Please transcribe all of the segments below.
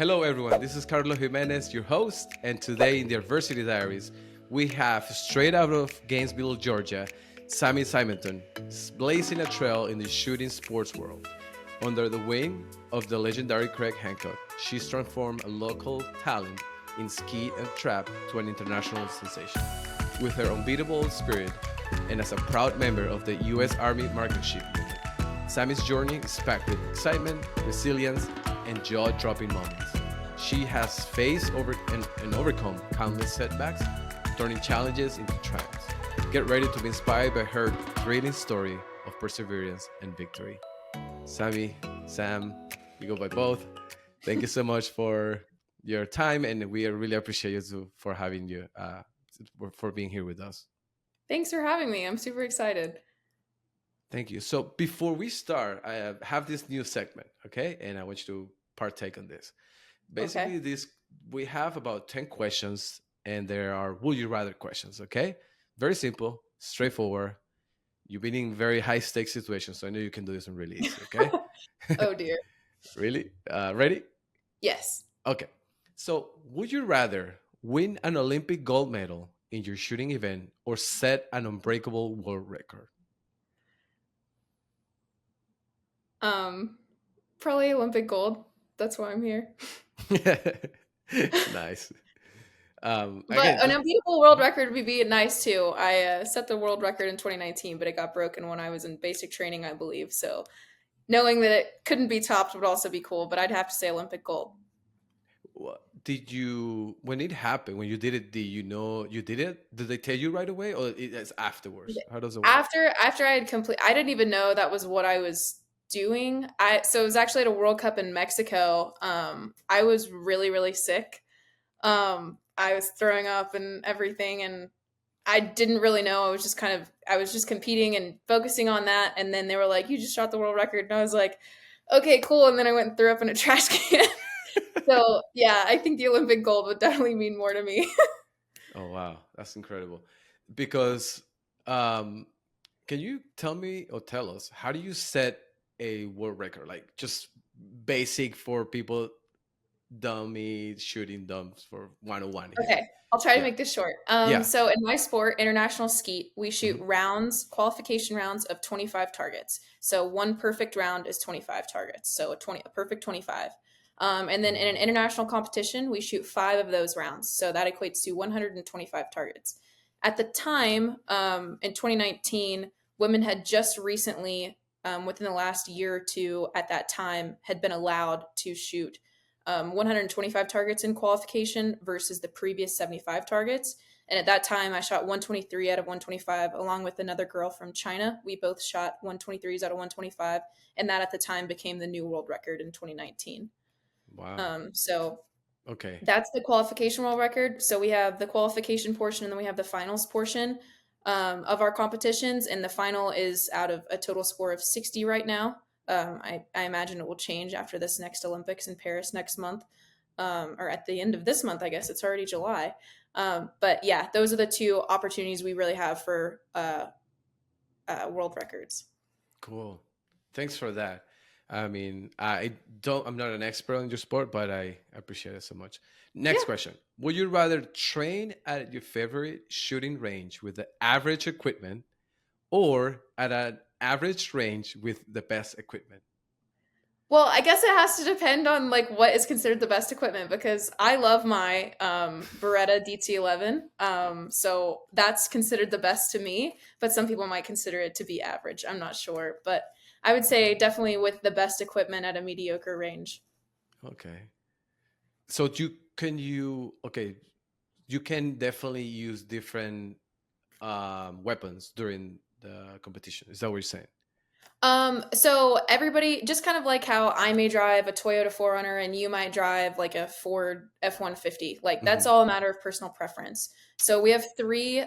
Hello, everyone. This is Carlos Jimenez, your host, and today in the Adversity Diaries, we have straight out of Gainesville, Georgia, Sammy Simonton, blazing a trail in the shooting sports world. Under the wing of the legendary Craig Hancock, she's transformed a local talent in ski and trap to an international sensation. With her unbeatable spirit and as a proud member of the U.S. Army Marksmanship Unit, Sammy's journey is packed with excitement, resilience, and jaw-dropping moments. She has faced and overcome countless setbacks, turning challenges into triumphs. Get ready to be inspired by her thrilling story of perseverance and victory. Sammy, Sam, we go by both. Thank you so much for your time, and we really appreciate you for having you, for being here with us. Thanks for having me. I'm super excited. Thank you. So before we start, I have this new segment, okay? And I want you to partake on this. Basically, Okay. we have about 10 questions, and there are would you rather questions, okay? Very simple, straightforward. You've been in very high stakes situations, so I know you can do this one really easy, okay? Oh dear. Really? Ready? Yes. Okay. So, would you rather win an Olympic gold medal in your shooting event or set an unbreakable world record? Um, Probably Olympic gold. That's why I'm here. Nice. But Again, an just unbeatable world record would be nice too. I set the world record in 2019, but it got broken when I was in basic training, I believe. So knowing that it couldn't be topped would also be cool. But I'd have to say Olympic gold. did you when it happened when you did it? Did you know you did it? Did they tell you right away, or it's afterwards? How does it work? After I had complete, I didn't even know that was what I was doing. So it was actually at a World Cup in Mexico. I was really sick. I was throwing up and everything, and I didn't really know. I was just competing and focusing on that. And then they were like, "You just shot the world record," and I was like, "Okay, cool." And then I went and threw up in a trash can. So yeah, I think the Olympic gold would definitely mean more to me. Oh wow, that's incredible. Because um, can you tell me or tell us how do you set a world record? Like just basic for people, dummy shooting dumps for 101 here. Okay, I'll try to Yeah, make this short. yeah. So in my sport, international skeet, we shoot Hmm. qualification rounds of 25 targets. So one perfect round is 25 targets. So a perfect 25. And then in an Wow. international competition, we shoot 5 of those rounds. So that equates to 125 targets. At the time, in 2019, women had just recently, within the last year or two, at that time, had been allowed to shoot 125 targets in qualification versus the previous 75 targets. And at that time, I shot 123 out of 125 along with another girl from China. We both shot 123s out of 125. And that at the time became the new world record in 2019. Wow. So Okay. that's the qualification world record. So we have the qualification portion and then we have the finals portion of our competitions. And the final is out of a total score of 60 right now. I imagine it will change after this next Olympics in Paris next month, or at the end of this month. I guess it's already July. But yeah, those are the two opportunities we really have for world records. Cool. Thanks for that. I mean, I'm not an expert on your sport, but I appreciate it so much. Yeah. Next question. Would you rather train at your favorite shooting range with the average equipment or at an average range with the best equipment? Well, I guess it has to depend on like what is considered the best equipment because I love my Beretta DT11. So that's considered the best to me, but some people might consider it to be average. I'm not sure, but I would say definitely with the best equipment at a mediocre range. Okay. So okay, you can definitely use different weapons during the competition. Is that what you're saying? So everybody, just kind of like how I may drive a Toyota 4Runner and you might drive like a Ford F-150. Like that's Hmm. all a matter of personal preference. So we have three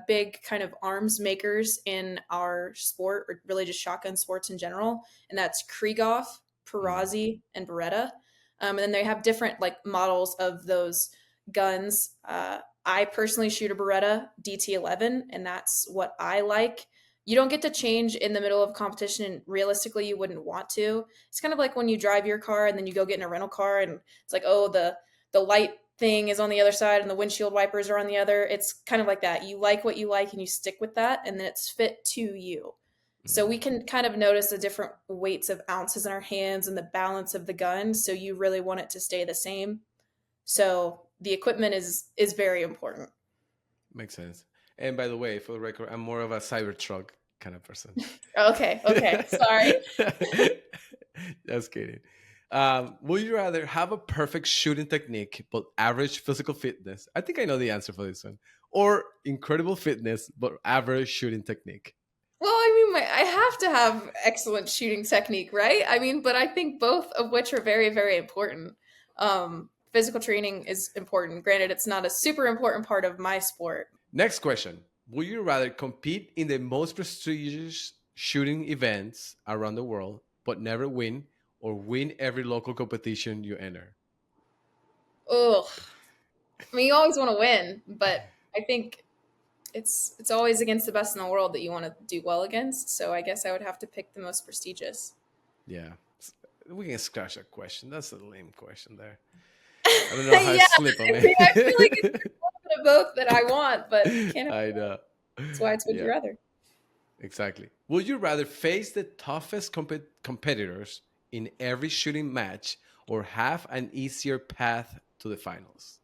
big kind of arms makers in our sport, or really just shotgun sports in general, and that's Krieghoff, Hmm. Perazzi, and Beretta. And then they have different like models of those guns. I personally shoot a Beretta DT11, and that's what I like you don't get to change in the middle of competition, and realistically you wouldn't want to. It's kind of like when you drive your car and then you go get in a rental car and it's like, oh, the light thing is on the other side and the windshield wipers are on the other. It's kind of like that. You like what you like and you stick with that, and then it's fit to you. So we can kind of notice the different weights of ounces in our hands and the balance of the gun. So you really want it to stay the same. So the equipment is very important. Makes sense. And by the way, for the record, I'm more of a Cybertruck kind of person. Okay, okay. Sorry. Just kidding. Would you rather have a perfect shooting technique but average physical fitness? I think I know the answer for this one. Or incredible fitness but average shooting technique? Well, I mean, I have to have excellent shooting technique, right? I mean, but I think both of which are very, very important. Physical training is important. Granted, it's not a super important part of my sport. Next question. Would you rather compete in the most prestigious shooting events around the world but never win, or win every local competition you enter? Ugh. I mean, you always want to win, but I think it's always against the best in the world that you want to do well against. So I guess I would have to pick the most prestigious. Yeah. We can scratch that question. That's a lame question there. I don't know how Yeah, to slip on I mean, I feel like it's it. a little bit of both that I want, but can't. I know. That's why it's would you Yeah, rather. exactly. Would you rather face the toughest competitors in every shooting match, or have an easier path to the finals?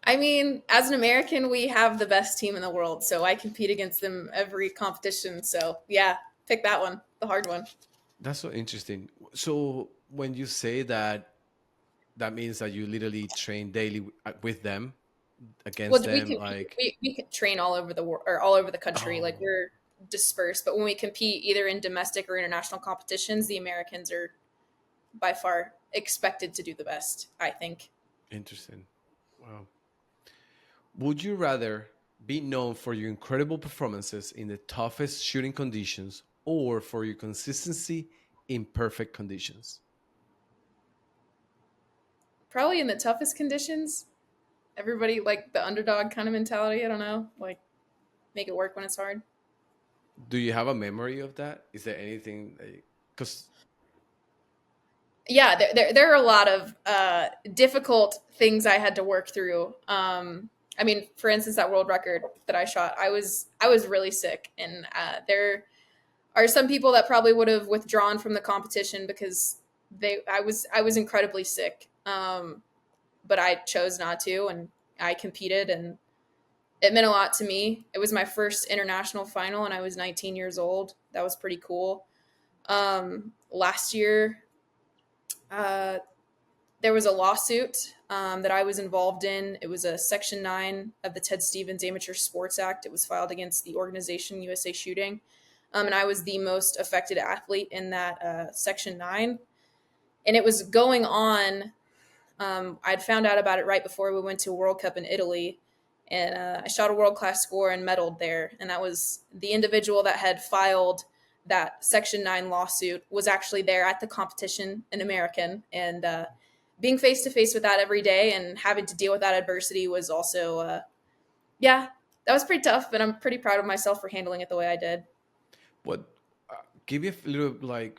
I mean, as an American, we have the best team in the world, so I compete against them every competition. So yeah, pick that one, the hard one. That's so interesting. So when you say that, that means that you literally train daily with them, Well, against we them, can like, we can train all over the world or all over the country. Like oh, we're dispersed, but when we compete either in domestic or international competitions, the Americans are by far expected to do the best, I think. interesting. Wow. Would you rather be known for your incredible performances in the toughest shooting conditions, or for your consistency in perfect conditions? Probably in the toughest conditions. Everybody like the underdog kind of mentality. I don't know, like make it work when it's hard. Do you have a memory of that? Is there anything? Because Yeah, there are a lot of difficult things I had to work through. I mean, for instance, that world record that I shot, I was really sick, and there are some people that probably would have withdrawn from the competition because I was incredibly sick. But I chose not to, and I competed, and it meant a lot to me. It was my first international final, and I was 19 years old. That was pretty cool. Last year, uh, there was a lawsuit that I was involved in. It was a Section 9 of the Ted Stevens Amateur Sports Act. It was filed against the organization USA Shooting. And I was the most affected athlete in that Section 9. And it was going on. I'd found out about it right before we went to a World Cup in Italy. And I shot a world class score and medaled there. And that was the individual that had filed that Section 9 lawsuit was actually there at the competition, an American. And being face to face with that every day and having to deal with that adversity was also, yeah, that was pretty tough. But I'm pretty proud of myself for handling it the way I did. what? Give me a little like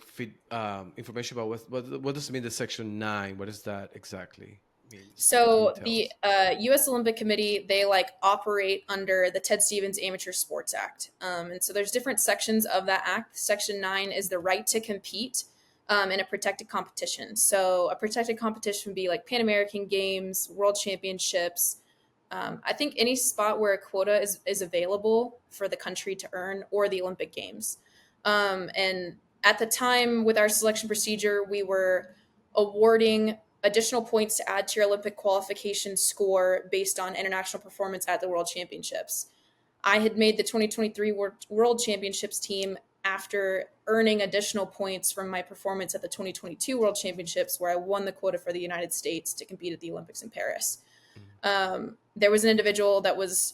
information about what does it mean, the Section 9? What does that exactly mean? Can you So tell the us? U.S. Olympic Committee, they like operate under the Ted Stevens Amateur Sports Act, and so there's different sections of that act. Section 9 is the right to compete in a protected competition. So a protected competition would be like Pan American Games, World Championships. I think any spot where a quota is available for the country to earn, or the Olympic Games. And at the time with our selection procedure, we were awarding additional points to add to your Olympic qualification score based on international performance at the World Championships. I had made the 2023 World Championships team after earning additional points from my performance at the 2022 World Championships, where I won the quota for the United States to compete at the Olympics in Paris. There was an individual that was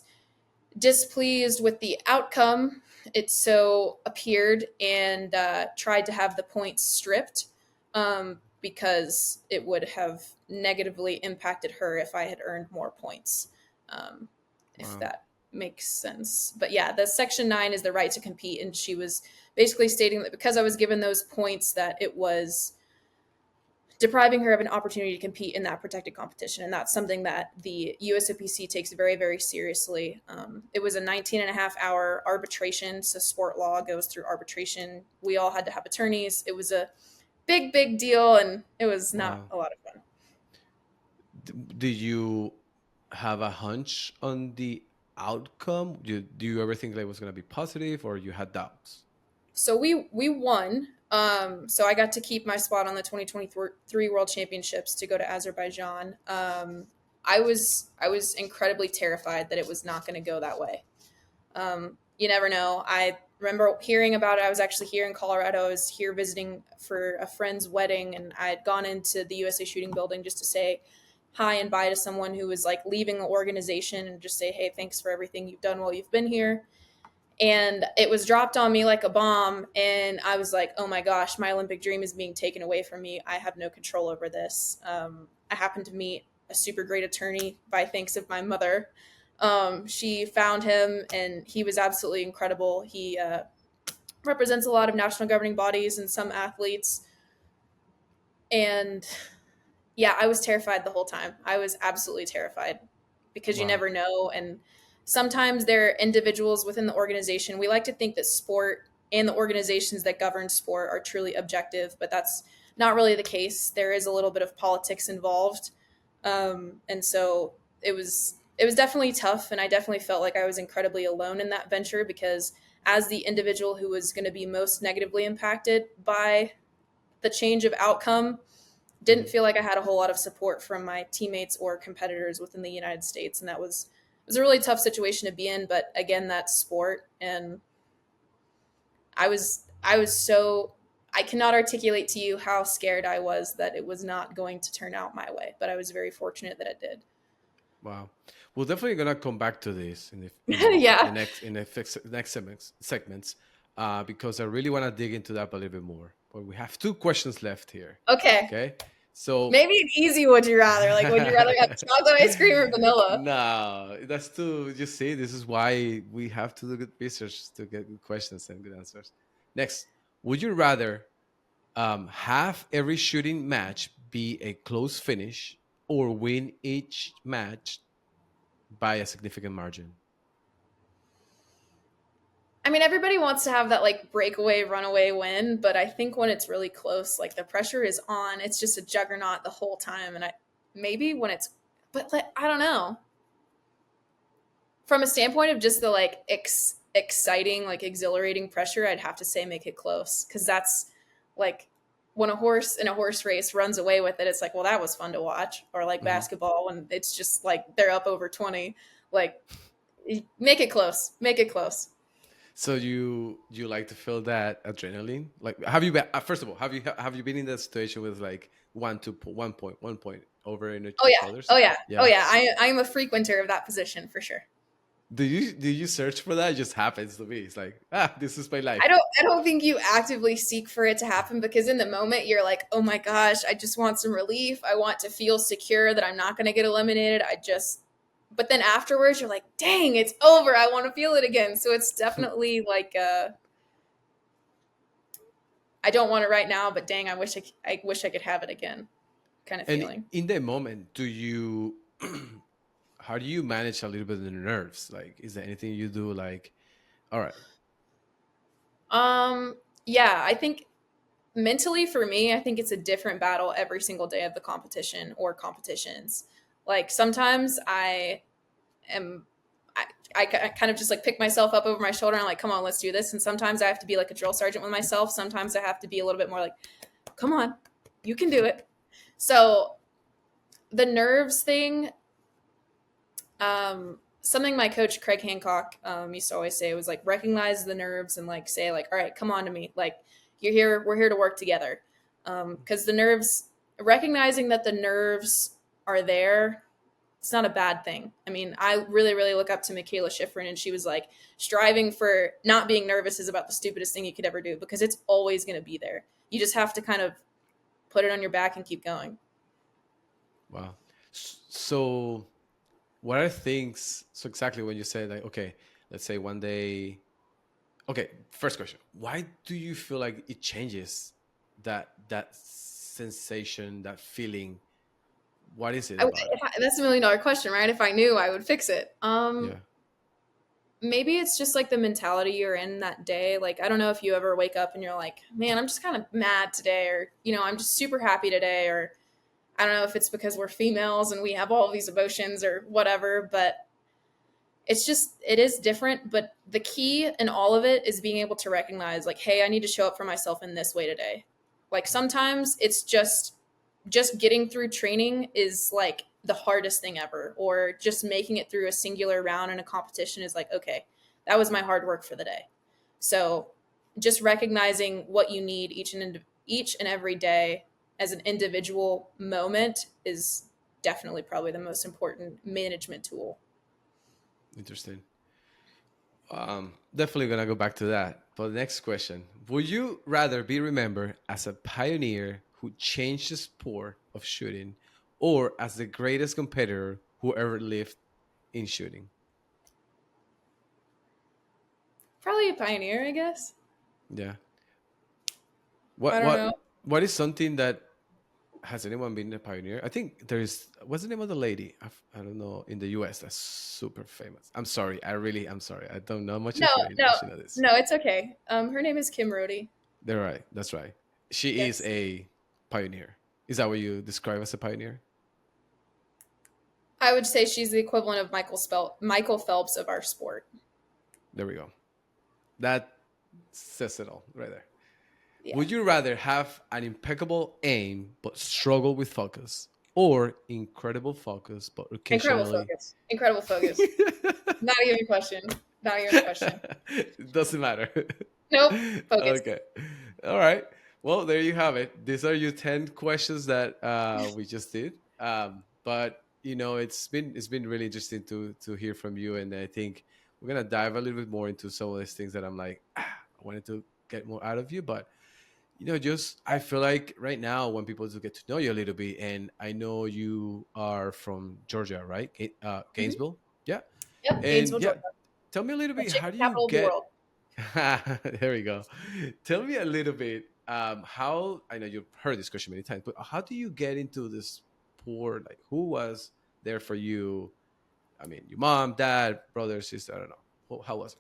displeased with the outcome, it so appeared, and tried to have the points stripped because it would have negatively impacted her if I had earned more points. If Wow. that. makes sense. But yeah, the Section 9 is the right to compete. And she was basically stating that because I was given those points, that it was depriving her of an opportunity to compete in that protected competition. And that's something that the USOPC takes very, very seriously. It was a 19.5 hour arbitration. So sport law goes through arbitration. We all had to have attorneys. It was a big, big deal. And it was not Wow. a lot of fun. Did you have a hunch on the outcome? Do you ever think that it was going to be positive, or you had doubts? So we won. So I got to keep my spot on the 2023 World Championships to go to Azerbaijan. I was incredibly terrified that it was not going to go that way. You never know. I remember hearing about it. I was actually here in Colorado. I was here visiting for a friend's wedding, and I had gone into the USA Shooting Building just to say hi and bye to someone who was like leaving the organization, and just say, hey, thanks for everything you've done while you've been here. And it was dropped on me like a bomb, and I was like, oh my gosh, my Olympic dream is being taken away from me. I have no control over this. I happened to meet a super great attorney by thanks of my mother. She found him, and he was absolutely incredible. He represents a lot of national governing bodies and some athletes. And yeah, I was terrified the whole time. I was absolutely terrified because you Wow. never know. And sometimes there are individuals within the organization. We like to think that sport and the organizations that govern sport are truly objective, but that's not really the case. There is a little bit of politics involved. And so it was definitely tough. And I definitely felt like I was incredibly alone in that venture, because as the individual who was going to be most negatively impacted by the change of outcome, didn't Mhm. feel like I had a whole lot of support from my teammates or competitors within the United States. And that was, it was a really tough situation to be in. But again, that's sport. And I was so, I cannot articulate to you how scared I was that it was not going to turn out my way. But I was very fortunate that it did. Wow. We're definitely gonna come back to this Yeah. next segments, because I really want to dig into that a little bit more. But we have two questions left here. Okay. Okay, so Maybe an easy would you rather? Like, would you rather have chocolate ice cream or vanilla? no, that's too. You see, this is why we have to do good research to get good questions and good answers. Next, would you rather have every shooting match be a close finish, or win each match by a significant margin? I mean, everybody wants to have that like breakaway, runaway win, but I think when it's really close, like the pressure is on. It's just a juggernaut the whole time, and I maybe when it's, but like I don't know. From a standpoint of just the like exciting, like exhilarating pressure, I'd have to say make it close, because that's like when a horse in a horse race runs away with it, it's like, well, that was fun to watch. Or like Mhm. basketball when it's just like they're up over 20, like make it close, make it close. So you like to feel that adrenaline? Like, have you been, first of all, have you been in that situation with like 1 point over in Oh each yeah. other's? Oh yeah. Oh Yeah. yeah. I'm a frequenter of that position for sure. Do you search for that? It just happens to me. It's like, this is my I life. don't think you actively seek for it to happen, because in the moment you're like, "Oh my gosh, I just want some relief. I want to feel secure that I'm not going to get eliminated. I just." But then afterwards you're like, "Dang, it's over. I want to feel it again." So it's definitely like I don't want it right now, but dang, I wish I could have it again kind of And feeling. in that moment, do you how do you manage a little bit of the nerves? Like, is there anything you do? Like, all right. Um yeah, I think mentally for me, I think it's a different battle every single day of the competition or competitions. Like sometimes am I kind of just like pick myself up over my shoulder and like, come on, let's do this. And sometimes I have to be like a drill sergeant with myself. Sometimes I have to be a little bit more like, come on, you can do it. So the nerves thing, something my coach Craig Hancock used to always say was like, recognize the nerves and like say like, all right, come on to me, like you're here, we're here to work together. Because the nerves, recognizing that the nerves are there, it's not a bad thing. I mean, I really, really look up to Michaela Schifrin, and she was like, striving for not being nervous is about the stupidest thing you could ever do, because it's always going to be there. You just have to kind of put it on your back and keep going. Wow. So what are things? So exactly when you say like, okay, let's say one day. Okay, first question: why do you feel like it changes that sensation, that feeling? What is it I wish about it? that's $1 million question, right? If I knew, I would fix it. Yeah. Maybe it's just like the mentality you're in that day. Like, I don't know if you ever wake up and you're like, man, I'm just kind of mad today, or, I'm just super happy today, or I don't know if it's because we're females and we have all these emotions or whatever, but it is different. But the key in all of it is being able to recognize, like, hey, I need to show up for myself in this way today. Like, sometimes it's just getting through training is like the hardest thing ever, or just making it through a singular round in a competition is like, okay, that was my hard work for the day. So just recognizing what you need each and every day as an individual moment is definitely probably the most important management tool. Interesting. Definitely gonna go back to that. But the next question: would you rather be remembered as a pioneer who changed the sport of shooting, or as the greatest competitor who ever lived in shooting? Probably a pioneer, I guess. Yeah. I What don't what know. what is something that has anyone been a pioneer? I think there's what's the name of the lady? I don't know in the U.S. that's super famous. I'm sorry. I don't know much No, information no, on this. no, it's okay. Her name is Kim Rody. They're right. That's right. She is Yes. a pioneer. Is that what you describe as a pioneer? I would say she's the equivalent of Michael Phelps of our sport. There we go. That says it all right there. Yeah. Would you rather have an impeccable aim but struggle with focus, or incredible focus but Incredible occasionally? focus. Incredible focus. Not even a question. Not even a question. It doesn't matter. Nope. Focus. Okay. All right. Well, there you have it. These are your 10 questions that we just did. But it's been really interesting to hear from you, and I think we're gonna dive a little bit more into some of these things that I'm like, I wanted to get more out of you. But just I feel like right now when people do get to know you a little bit, and I know you are from Georgia, right? Hmm. Gainesville. Yeah. Yep. And Gainesville, yeah, Georgia. tell me a little The bit. How chicken do you capital of the get? world. There we go. Tell me a little bit. How I know you've heard this question many times, but how do you get into this sport? Like, who was there for you? I mean, your mom, dad, brother, sister. I don't know. How was it?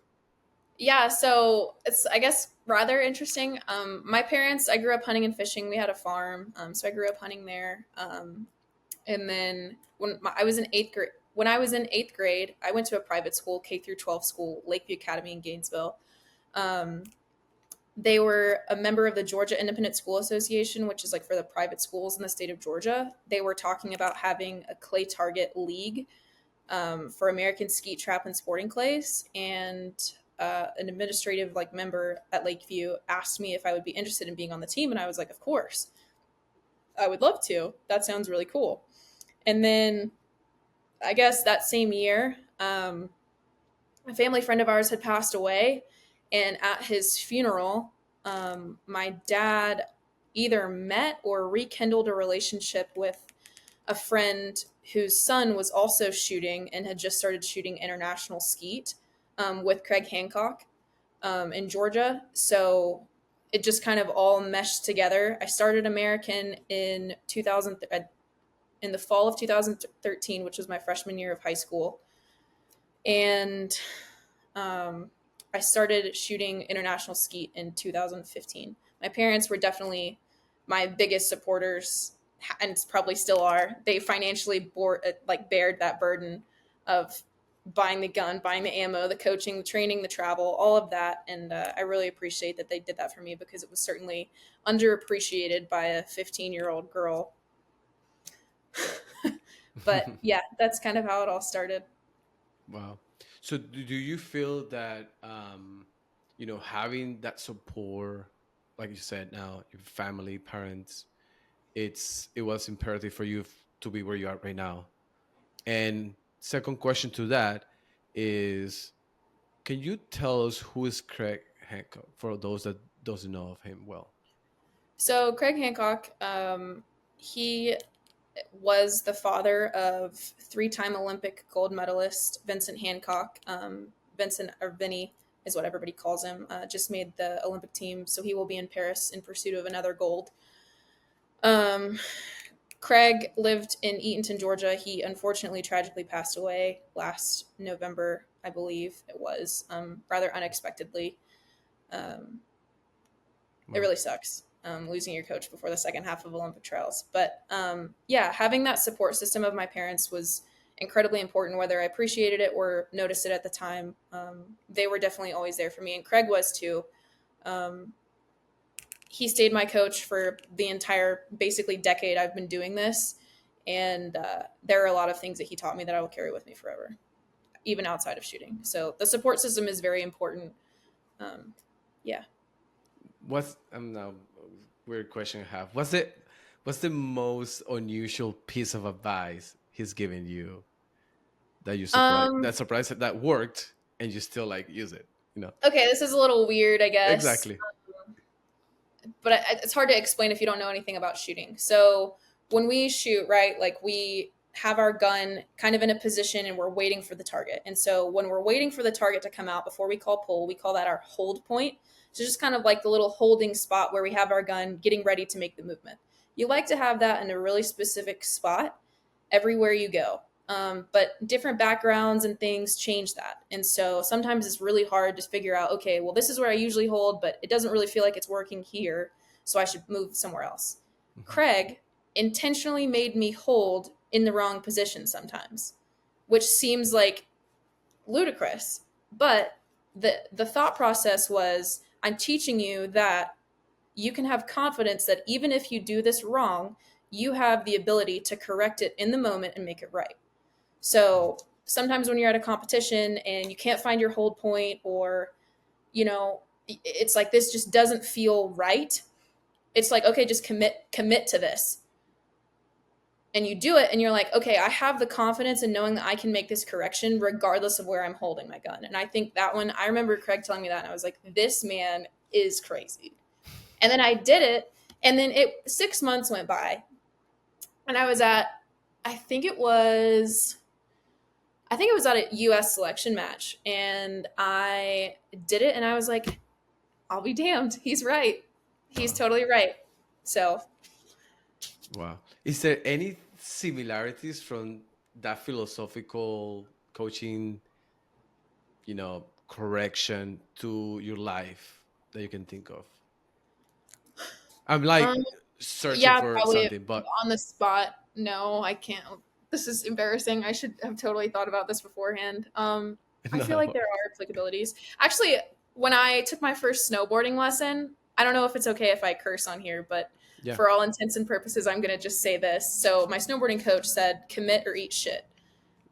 Yeah, so it's, I guess, rather interesting. My parents, I grew up hunting and fishing. We had a farm, so I grew up hunting there. And then I was in eighth grade, I went to a private school, K through 12 school, Lakeview Academy in Gainesville. Um, they were a member of the Georgia Independent School Association, which is like for the private schools in the state of Georgia. They were talking about having a clay target league, for American skeet trap and sporting clays, and an administrative like member at Lakeview asked me if I would be interested in being on the team, and I was like, of course, I would love to. That sounds really cool. And then I guess that same year, a family friend of ours had passed away, and at his funeral, my dad either met or rekindled a relationship with a friend whose son was also shooting and had just started shooting international skeet, with Craig Hancock, in Georgia. So it just kind of all meshed together. I started American in 2000, in the fall of 2013, which was my freshman year of high school, and um, I started shooting international skeet in 2015. My parents were definitely my biggest supporters, and probably still are. They financially bared that burden of buying the gun, buying the ammo, the coaching, the training, the travel, all of that. And I really appreciate that they did that for me, because it was certainly underappreciated by a 15-year-old girl. But yeah, that's kind of how it all started. Wow. So do you feel that having that support, like you said now, your family, parents, it was imperative for you to be where you are right now? And second question to that is, can you tell us who is Craig Hancock for those that doesn't know of him well? So Craig Hancock, he was the father of three-time Olympic gold medalist Vincent Hancock. Vincent, or Vinny is what everybody calls him, just made the Olympic team, so he will be in Paris in pursuit of another gold. Craig lived in Eatonton, Georgia. He unfortunately tragically passed away last November, I believe it was, rather unexpectedly. It really sucks, losing your coach before the second half of Olympic trials. But yeah, having that support system of my parents was incredibly important, whether I appreciated it or noticed it at the time. They were definitely always there for me, and Craig was too. He stayed my coach for the entire basically decade I've been doing this. And there are a lot of things that he taught me that I will carry with me forever, even outside of shooting. So the support system is very important. Yeah. What's now weird question I have. What's the most unusual piece of advice he's given you that you surprised that worked and you still like use it? Okay, this is a little weird, I guess. Exactly. But it's hard to explain if you don't know anything about shooting. So when we shoot, right, like we have our gun kind of in a position and we're waiting for the target. And so when we're waiting for the target to come out before we call pull, we call that our hold point. So just kind of like the little holding spot where we have our gun getting ready to make the movement. You like to have that in a really specific spot everywhere you go. But different backgrounds and things change that. And so sometimes it's really hard to figure out, okay, well, this is where I usually hold, but it doesn't really feel like it's working here, so I should move somewhere else. Mm-hmm. Craig intentionally made me hold in the wrong position sometimes, which seems like ludicrous. But the thought process was, I'm teaching you that you can have confidence that even if you do this wrong, you have the ability to correct it in the moment and make it right. So sometimes when you're at a competition and you can't find your hold point, or, it's like, this just doesn't feel right. It's like, okay, just commit to this. And you do it and you're like, okay, I have the confidence in knowing that I can make this correction regardless of where I'm holding my gun. And I think that one, I remember Craig telling me that and I was like, this man is crazy. And then I did it. And then 6 months went by and I was at, I think it was at a US selection match, and I did it and I was like, I'll be damned. He's right. He's totally right. So. Wow. Is there any similarities from that philosophical coaching, correction to your life that you can think of? I'm like searching for something, but on the spot, no, I can't. This is embarrassing. I should have totally thought about this beforehand. I feel like there are applicabilities. Actually, when I took my first snowboarding lesson, I don't know if it's okay if I curse on here, but for all intents and purposes, I'm going to just say this. So my snowboarding coach said, commit or eat shit.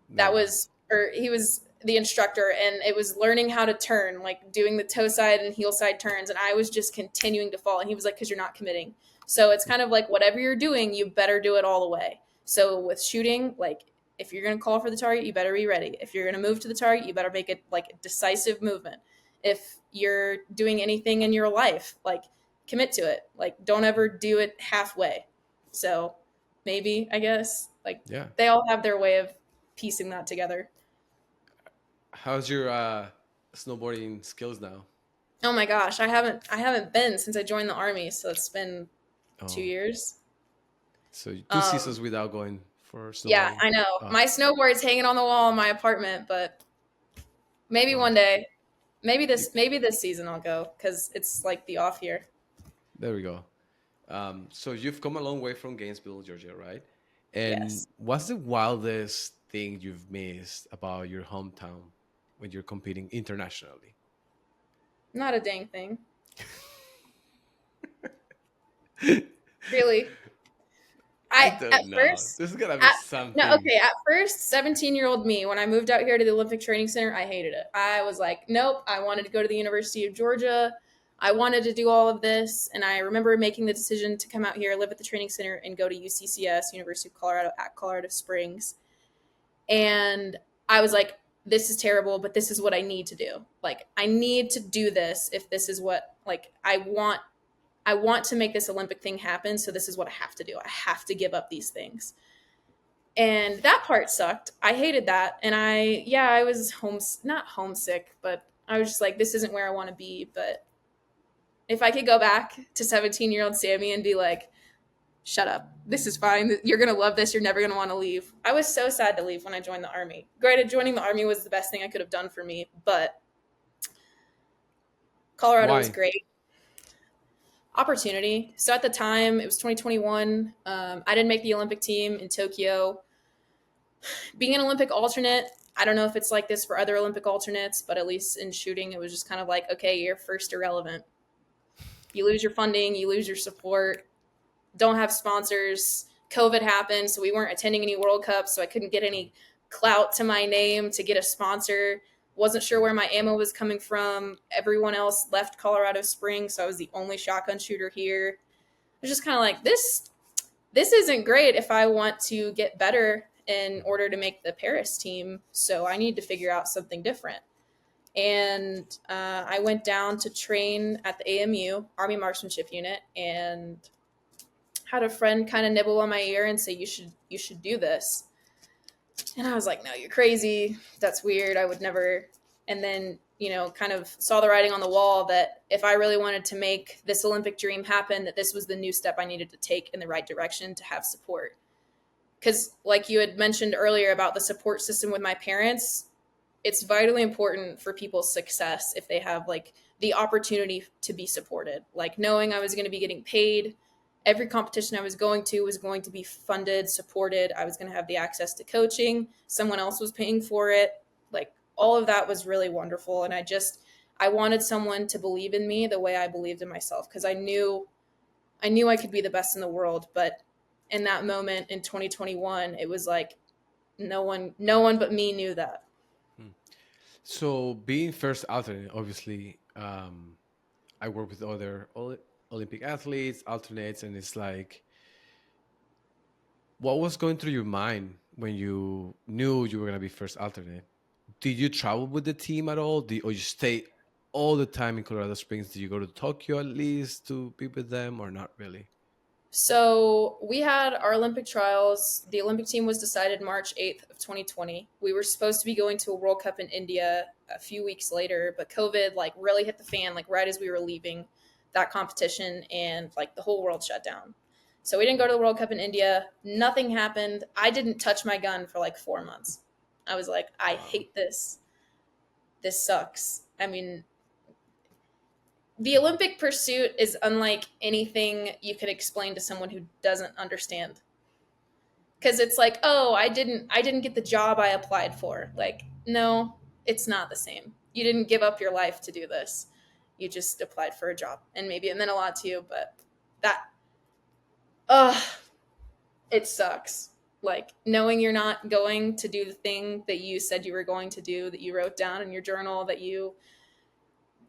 He was the instructor, and it was learning how to turn, like doing the toe side and heel side turns. And I was just continuing to fall. And he was like, because you're not committing. So it's kind of like, whatever you're doing, you better do it all the way. So with shooting, like, if you're going to call for the target, you better be ready. If you're going to move to the target, you better make it like a decisive movement. If you're doing anything in your life, like, commit to it. Like, don't ever do it halfway. So maybe, I guess, like, they all have their way of piecing that together. How's your snowboarding skills now? Oh my gosh, I haven't been since I joined the Army, so it's been 2 years. So 2 seasons without going for snowboarding. Yeah, I know. My snowboard's hanging on the wall in my apartment, but maybe one day, maybe this season I'll go, because it's like the off year. There we go. So you've come a long way from Gainesville, Georgia, right? And what's the wildest thing you've missed about your hometown when you're competing internationally? Not a dang thing. Really. First, this is gonna be something. No, okay. At first, 17-year-old me, when I moved out here to the Olympic Training Center, I hated it. I was like, nope. I wanted to go to the University of Georgia. I wanted to do all of this, and I remember making the decision to come out here, live at the training center, and go to UCCS, University of Colorado at Colorado Springs. And I was like, this is terrible, but this is what I need to do. Like, I need to do this if this is what, like, I want to make this Olympic thing happen, so this is what I have to do. I have to give up these things. And that part sucked. I hated that. And I was not homesick, but I was just like, this isn't where I want to be. But if I could go back to 17-year-old Sammy and be like, shut up, this is fine. You're going to love this. You're never going to want to leave. I was so sad to leave when I joined the Army. Granted, joining the Army was the best thing I could have done for me, but Colorado was Why? great. Opportunity. So at the time, it was 2021. I didn't make the Olympic team in Tokyo. Being an Olympic alternate, I don't know if it's like this for other Olympic alternates, but at least in shooting, it was just kind of like, okay, you're first irrelevant. You lose your funding, you lose your support, don't have sponsors. COVID happened, so we weren't attending any World Cups, so I couldn't get any clout to my name to get a sponsor. Wasn't sure where my ammo was coming from. Everyone else left Colorado Springs, so I was the only shotgun shooter here. It was just kind of like, this isn't great if I want to get better in order to make the Paris team. So I need to figure out something different. And I went down to train at the AMU, Army Marksmanship Unit, and had a friend kind of nibble on my ear and say, you should do this. And I was like, no, you're crazy. That's weird. I would never. And then, kind of saw the writing on the wall that if I really wanted to make this Olympic dream happen, that this was the new step I needed to take in the right direction to have support. Because like you had mentioned earlier about the support system with my parents, it's vitally important for people's success if they have like the opportunity to be supported. Like knowing I was going to be getting paid, every competition I was going to be funded, supported. I was going to have the access to coaching. Someone else was paying for it. Like all of that was really wonderful. And I wanted someone to believe in me the way I believed in myself, because I knew I could be the best in the world. But in that moment in 2021, it was like no one but me knew that. So being first alternate, obviously, I work with other Olympic athletes, alternates, and it's like, what was going through your mind when you knew you were gonna be first alternate? Did you travel with the team at all? Or you stay all the time in Colorado Springs? Did you go to Tokyo at least to be with them, or not really? So we had our Olympic trials. The Olympic team was decided March 8th of 2020. We were supposed to be going to a World Cup in India a few weeks later, but COVID like really hit the fan like right as we were leaving that competition, and like the whole world shut down. So we didn't go to the World Cup in India. Nothing happened. I didn't touch my gun for like 4 months. I was like, I Wow. hate this. This sucks. I mean, the Olympic pursuit is unlike anything you could explain to someone who doesn't understand. Because it's like, oh, I didn't get the job I applied for. Like, no, it's not the same. You didn't give up your life to do this. You just applied for a job, and maybe it meant a lot to you, but that, ugh, it sucks. Like knowing you're not going to do the thing that you said you were going to do, that you wrote down in your journal, that you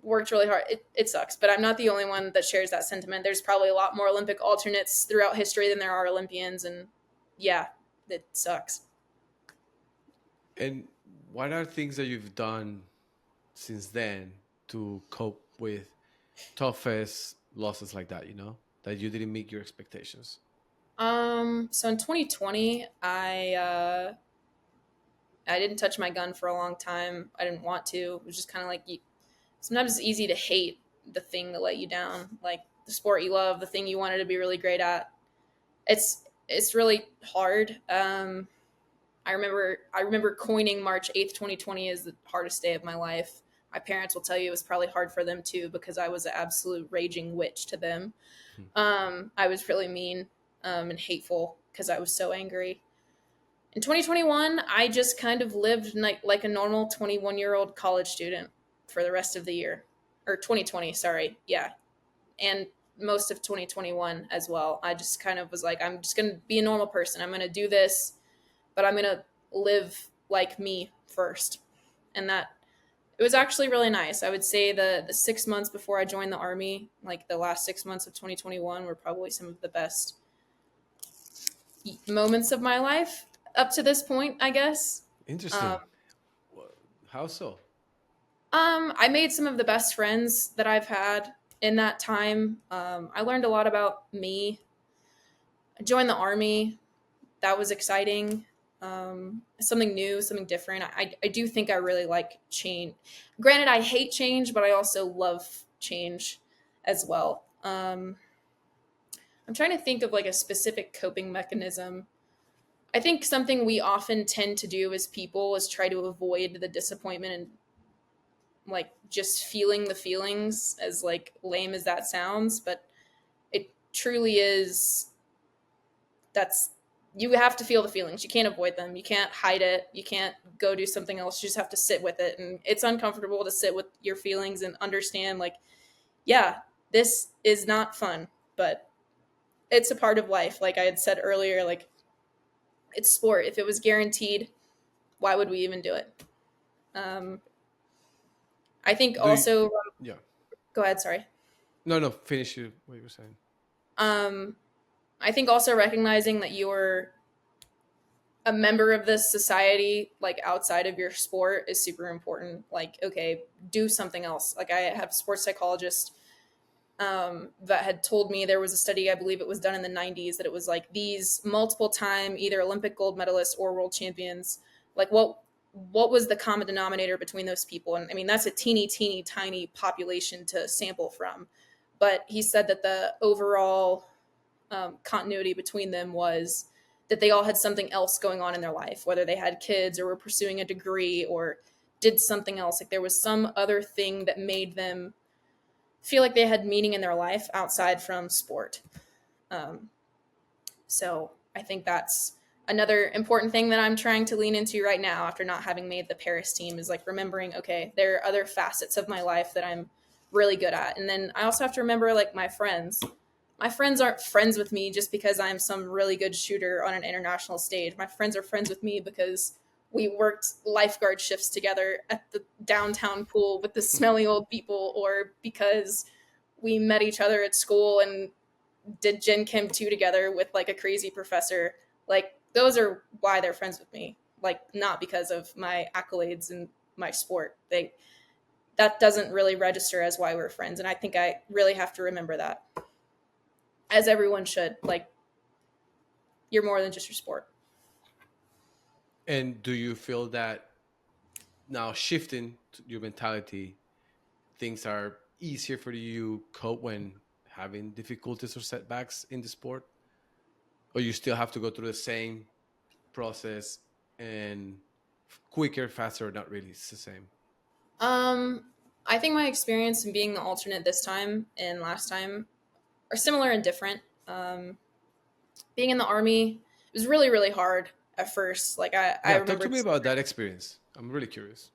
worked really hard. It sucks, but I'm not the only one that shares that sentiment. There's probably a lot more Olympic alternates throughout history than there are Olympians, and yeah, it sucks. And what are things that you've done since then to cope with toughest losses like that, that you didn't meet your expectations? So in 2020, I didn't touch my gun for a long time. I didn't want to. It was just kind of like sometimes it's easy to hate the thing that let you down, like the sport you love, the thing you wanted to be really great at. It's really hard. I remember coining March 8th, 2020 as the hardest day of my life. My parents will tell you it was probably hard for them too, because I was an absolute raging witch to them. Hmm. I was really mean and hateful because I was so angry. In 2021, I just kind of lived like a normal 21-year-old college student for the rest of the year. Or 2020, sorry. Yeah. And most of 2021 as well. I just kind of was like, I'm just going to be a normal person. I'm going to do this, but I'm going to live like me first. And that, it was actually really nice. I would say the 6 months before I joined the Army, like the last 6 months of 2021, were probably some of the best moments of my life up to this point, I guess. Um, Interesting. Wha- How so? I made some of the best friends that I've had in that time. I learned a lot about me. I joined the Army. That was exciting. something new, something different. I do think I really like change. Granted, I hate change, but I also love change as well. I'm trying to think of like a specific coping mechanism. I think something we often tend to do as people is try to avoid the disappointment and like just feeling the feelings, as like lame as that sounds, but it truly is. That's, you have to feel the feelings. You can't avoid them. You can't hide it. You can't go do something else. You just have to sit with it. And it's uncomfortable to sit with your feelings and understand, like, yeah, this is not fun, but it's a part of life. Like I had said earlier, like, it's sport. If it was guaranteed, why would we even do it? Um, I think Do you, also, yeah. go ahead, sorry. No, no, finish you what you were saying. Um, I think also recognizing that you're a member of this society, like outside of your sport, is super important. Like, okay, do something else. Like, I have a sports psychologist that had told me there was a study, I believe it was done in the 90s, that it was like these multiple time either Olympic gold medalists or world champions, like what was the common denominator between those people? And I mean, that's a teeny tiny population to sample from, but he said that the overall continuity between them was that they all had something else going on in their life, whether they had kids or were pursuing a degree or did something else. Like there was some other thing that made them feel like they had meaning in their life outside from sport. Um, so I think that's another important thing that I'm trying to lean into right now after not having made the Paris team, is like remembering, okay, there are other facets of my life that I'm really good at. And then I also have to remember, like, my friends. My friends aren't friends with me just because I'm some really good shooter on an international stage. My friends are friends with me because we worked lifeguard shifts together at the downtown pool with the smelly old people, or because we met each other at school and did Gen Chem 2 together with like a crazy professor. Like those are why they're friends with me. Like not because of my accolades and my sport. That doesn't really register as why we're friends. And I think I really have to remember that. As everyone should. Like you're more than just your sport. And do you feel that now shifting to your mentality, things are easier for you cope when having difficulties or setbacks in the sport, or you still have to go through the same process and quicker, faster, not really, it's the same? Um, I think my experience in being the alternate this time and last time are similar and different. Being in the army, it was really hard at first. Like I Yeah, talk remember. to me about that experience. I'm really curious.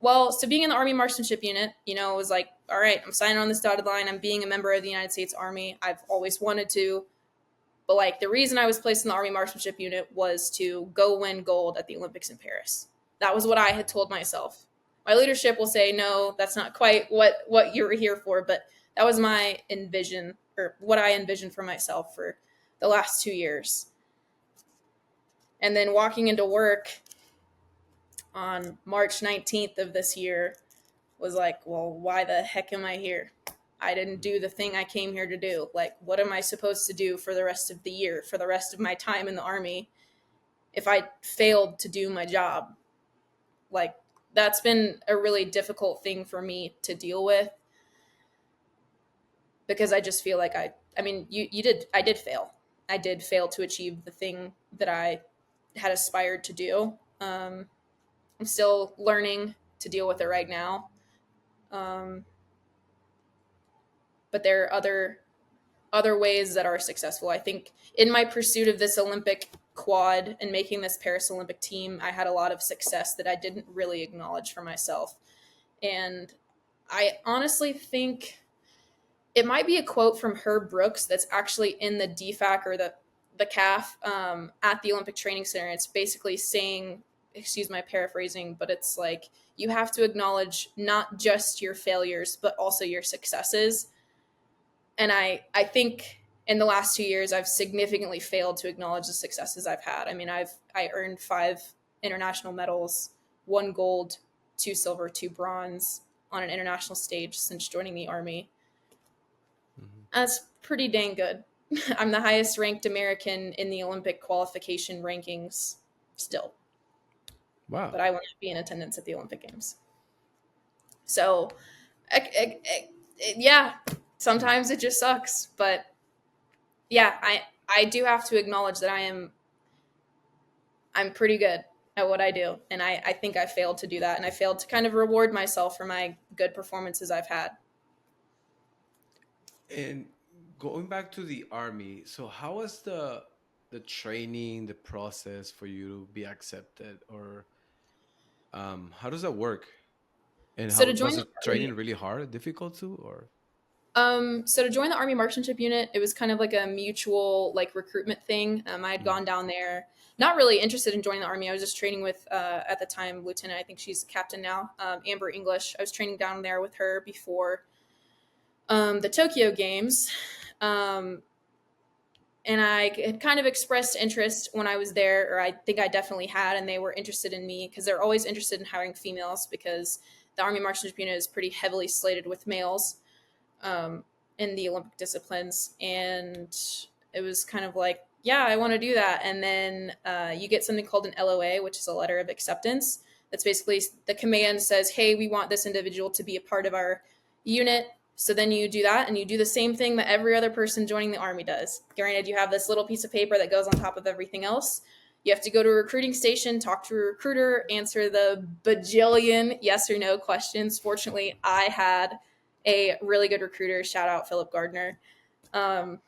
Well, so being in the Army Marksmanship Unit, it was like, all right, I'm signing on this dotted line. I'm being a member of the United States Army. I've always wanted to. But like the reason I was placed in the Army Marksmanship Unit was to go win gold at the Olympics in Paris. That was what I had told myself. My leadership will say, no, that's not quite what you were here for. But that was my envision, or what I envisioned for myself for the last 2 years. And then walking into work on March 19th of this year was like, well, why the heck am I here? I didn't do the thing I came here to do. Like, what am I supposed to do for the rest of the year, for the rest of my time in the Army, if I failed to do my job? Like, that's been a really difficult thing for me to deal with, because I just feel like I did fail. I did fail to achieve the thing that I had aspired to do. I'm still learning to deal with it right now. Um, but there are other ways that are successful. I think in my pursuit of this Olympic quad and making this Paris Olympic team, I had a lot of success that I didn't really acknowledge for myself. And I honestly think it might be a quote from Herb Brooks that's actually in the DFAC, or the CAF, at the Olympic Training Center. It's basically saying, excuse my paraphrasing, but it's like you have to acknowledge not just your failures, but also your successes. And I think in the last 2 years, I've significantly failed to acknowledge the successes I've had. I mean, I earned 5 international medals, 1 gold, 2 silver, 2 bronze on an international stage since joining the Army. Mhm. That's pretty dang good. I'm the highest ranked American in the Olympic qualification rankings still, Wow. but I will not be in attendance at the Olympic Games. So, yeah, Hmm. sometimes it just sucks, but yeah, I do have to acknowledge that I'm pretty good at what I do, and I think I failed to do that, and I failed to kind of reward myself for my good performances I've had. And going back to the army, so how was the training, the process for you to be accepted, or how does that work? And So how to join was the the army, training really hard, difficult too, or? so to join the Army Marksmanship Unit, it was kind of like a mutual like recruitment thing. I had Mm, gone down there, not really interested in joining the Army. I was just training with at the time Lieutenant. I think she's captain now, Amber English. I was training down there with her before the Tokyo Games, um, and I had kind of expressed interest when I was there, or I think I definitely had, and they were interested in me because they're always interested in hiring females because the Army Marksmanship Unit is pretty heavily slated with males um, in the Olympic disciplines. And it was kind of like, yeah, I want to do that. And then you get something called an LOA, which is a letter of acceptance. That's basically the command says, hey, we want this individual to be a part of our unit. So then you do that and you do the same thing that every other person joining the Army does. Granted, you have this little piece of paper that goes on top of everything else. You have to go to a recruiting station, talk to a recruiter, answer the bajillion yes or no questions. Fortunately, I had a really good recruiter. Shout out Philip Gardner. Um,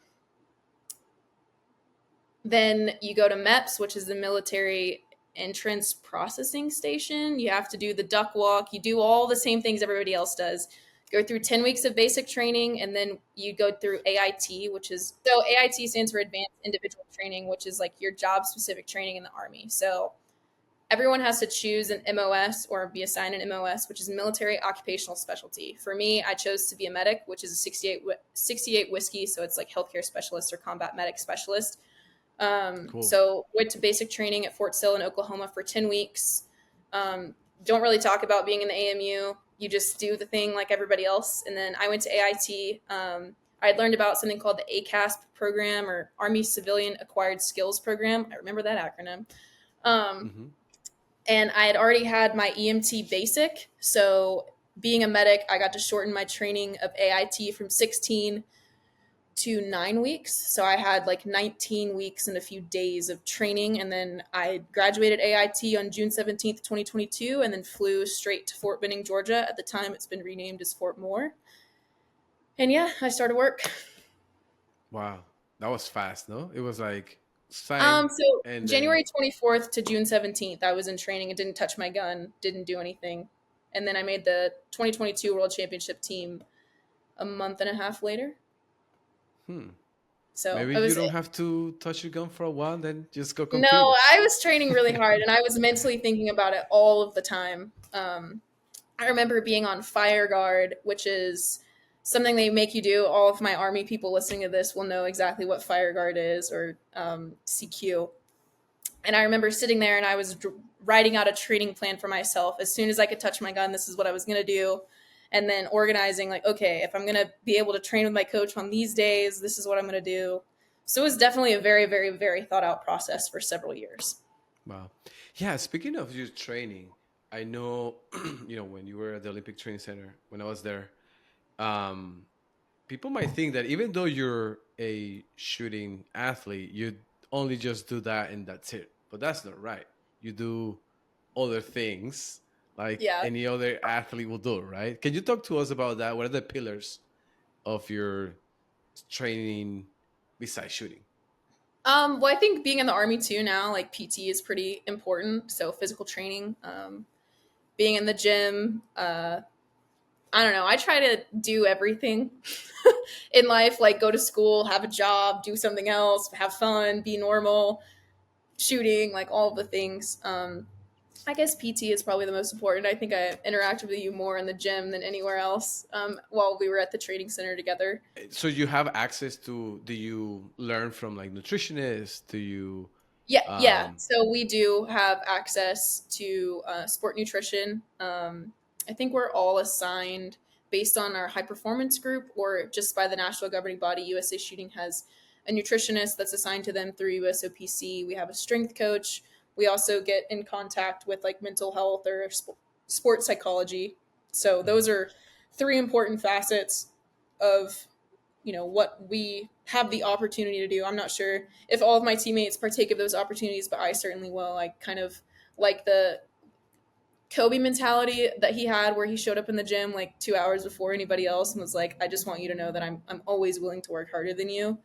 then you go to MEPS, which is the military entrance processing station. You have to do the duck walk. You do all the same things everybody else does. Go through 10 weeks of basic training, and then you go through AIT, which is so AIT stands for Advanced Individual Training, which is like your job specific training in the Army. So everyone has to choose an MOS or be assigned an MOS, which is military occupational specialty. For me, I chose to be a medic, which is a 68 whiskey. So it's like healthcare specialist or combat medic specialist. cool. So went to basic training at Fort Sill in Oklahoma for 10 weeks. Um, don't really talk about being in the AMU. You just do the thing like everybody else. And then I went to AIT. I had learned about something called the ACASP program or Army Civilian Acquired Skills Program. I remember that acronym. Um, Hmm. and I had already had my EMT basic. So being a medic, I got to shorten my training of AIT from 16 to 9 weeks. So I had like 19 weeks and a few days of training. And then I graduated AIT on June 17th, 2022, and then flew straight to Fort Benning, Georgia. At the time, it's been renamed as Fort Moore. And yeah, I started work. Wow, that was fast, no? It was like sign So and then. January 24th to June 17th, I was in training and didn't touch my gun, didn't do anything. And then I made the 2022 World Championship team a month and a half later. Hmm. So Maybe it you was don't have to touch your gun for a while, then just go no, compete. I was training really hard and I was mentally thinking about it all of the time. I remember being on fire guard, which is something they make you do. All of my army people listening to this will know exactly what fire guard is or CQ. And I remember sitting there and I was writing out a training plan for myself. As soon as I could touch my gun, this is what I was going to do. And then organizing, like, okay, if I'm going to be able to train with my coach on these days, this is what I'm going to do. So it was definitely a very, very, very thought out process for several years. Wow. Yeah, speaking of your training, I know, when you were at the Olympic Training Center, when I was there, um, people might think that even though you're a shooting athlete, you only just do that and that's it. But that's not right. You do other things like Yeah. any other athlete will do, right? Can you talk to us about that? What are the pillars of your training besides shooting? Well, I think being in the army too now, like PT is pretty important. So physical training, being in the gym, I don't know. I try to do everything in life, like go to school, have a job, do something else, have fun, be normal, shooting, like all of the things. I guess PT is probably the most important. I think I interacted with you more in the gym than anywhere else while we were at the training center together. So you have access to, do you learn from like nutritionists? Do you, Yeah, yeah. um, So we do have access to sport nutrition. I think we're all assigned based on our high performance group or just by the national governing body. USA Shooting has a nutritionist that's assigned to them through USOPC. We have a strength coach. We also get in contact with like mental health or sports psychology. So those are three important facets of what we have the opportunity to do. I'm not sure if all of my teammates partake of those opportunities, but I certainly will. I kind of like the Kobe mentality that he had, where he showed up in the gym like 2 hours before anybody else and was like, I just want you to know that I'm always willing to work harder than you.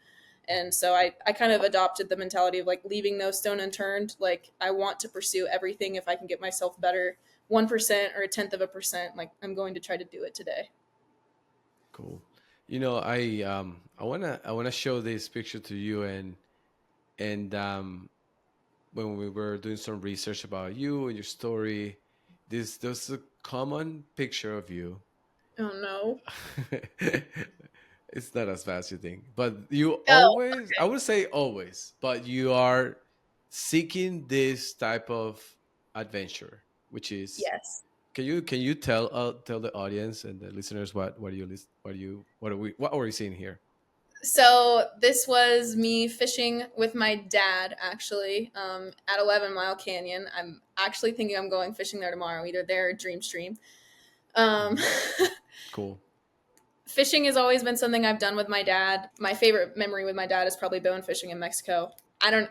And so I kind of adopted the mentality of like leaving no stone unturned. Like, I want to pursue everything. If I can get myself better 1% or a tenth of a percent, like, I'm going to try to do it today. Cool. I wanna show this picture to you, and when we were doing some research about you and your story, there's a common picture of you. Oh no. It's not as bad as you think, but you Oh, always, I would say always, but you are seeking this type of adventure, which is, yes. can you tell the audience and the listeners what are you what are we seeing here? So this was me fishing with my dad, actually, at 11 Mile Canyon. I'm actually thinking I'm going fishing there tomorrow, either there or Dreamstream. Um, Mhm. Cool. Fishing has always been something I've done with my dad. My favorite memory with my dad is probably bone fishing in Mexico. I don't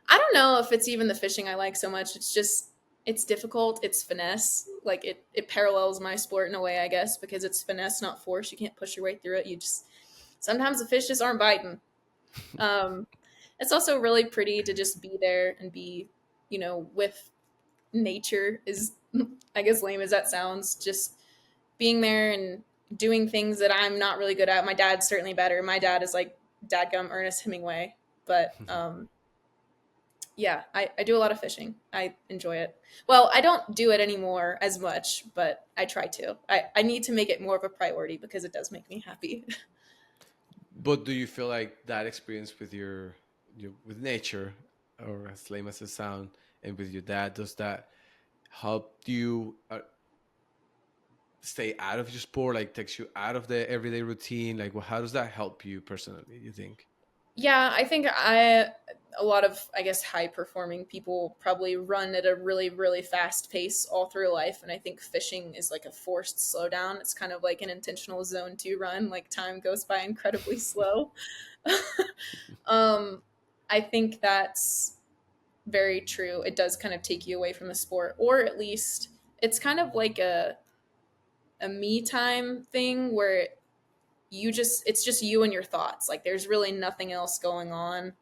I don't know if it's even the fishing I like so much. It's just it's difficult. It's finesse. Like, it parallels my sport in a way, I guess, because it's finesse, not force. You can't push your way through it. You just sometimes the fish just aren't biting. Um, it's also really pretty to just be there and be, with nature. Is I guess, lame as that sounds, just being there and doing things that I'm not really good at. My dad's certainly better. My dad is like dadgum Ernest Hemingway, but yeah, I do a lot of fishing. I enjoy it. Well, I don't do it anymore as much, but I try to. I need to make it more of a priority because it does make me happy. But do you feel like that experience with with nature, or as lame as it sound, and with your dad, does that help you stay out of your sport? Like, takes you out of the everyday routine? Like, well, how does that help you personally, you think? Yeah, I think a lot of, I guess, high performing people probably run at a really, really fast pace all through life. And I think fishing is like a forced slowdown. It's kind of like an intentional zone to run, like time goes by incredibly slow. um, I think that's very true. It does kind of take you away from the sport, or at least it's kind of like a me time thing where it's just you and your thoughts. Like, there's really nothing else going on,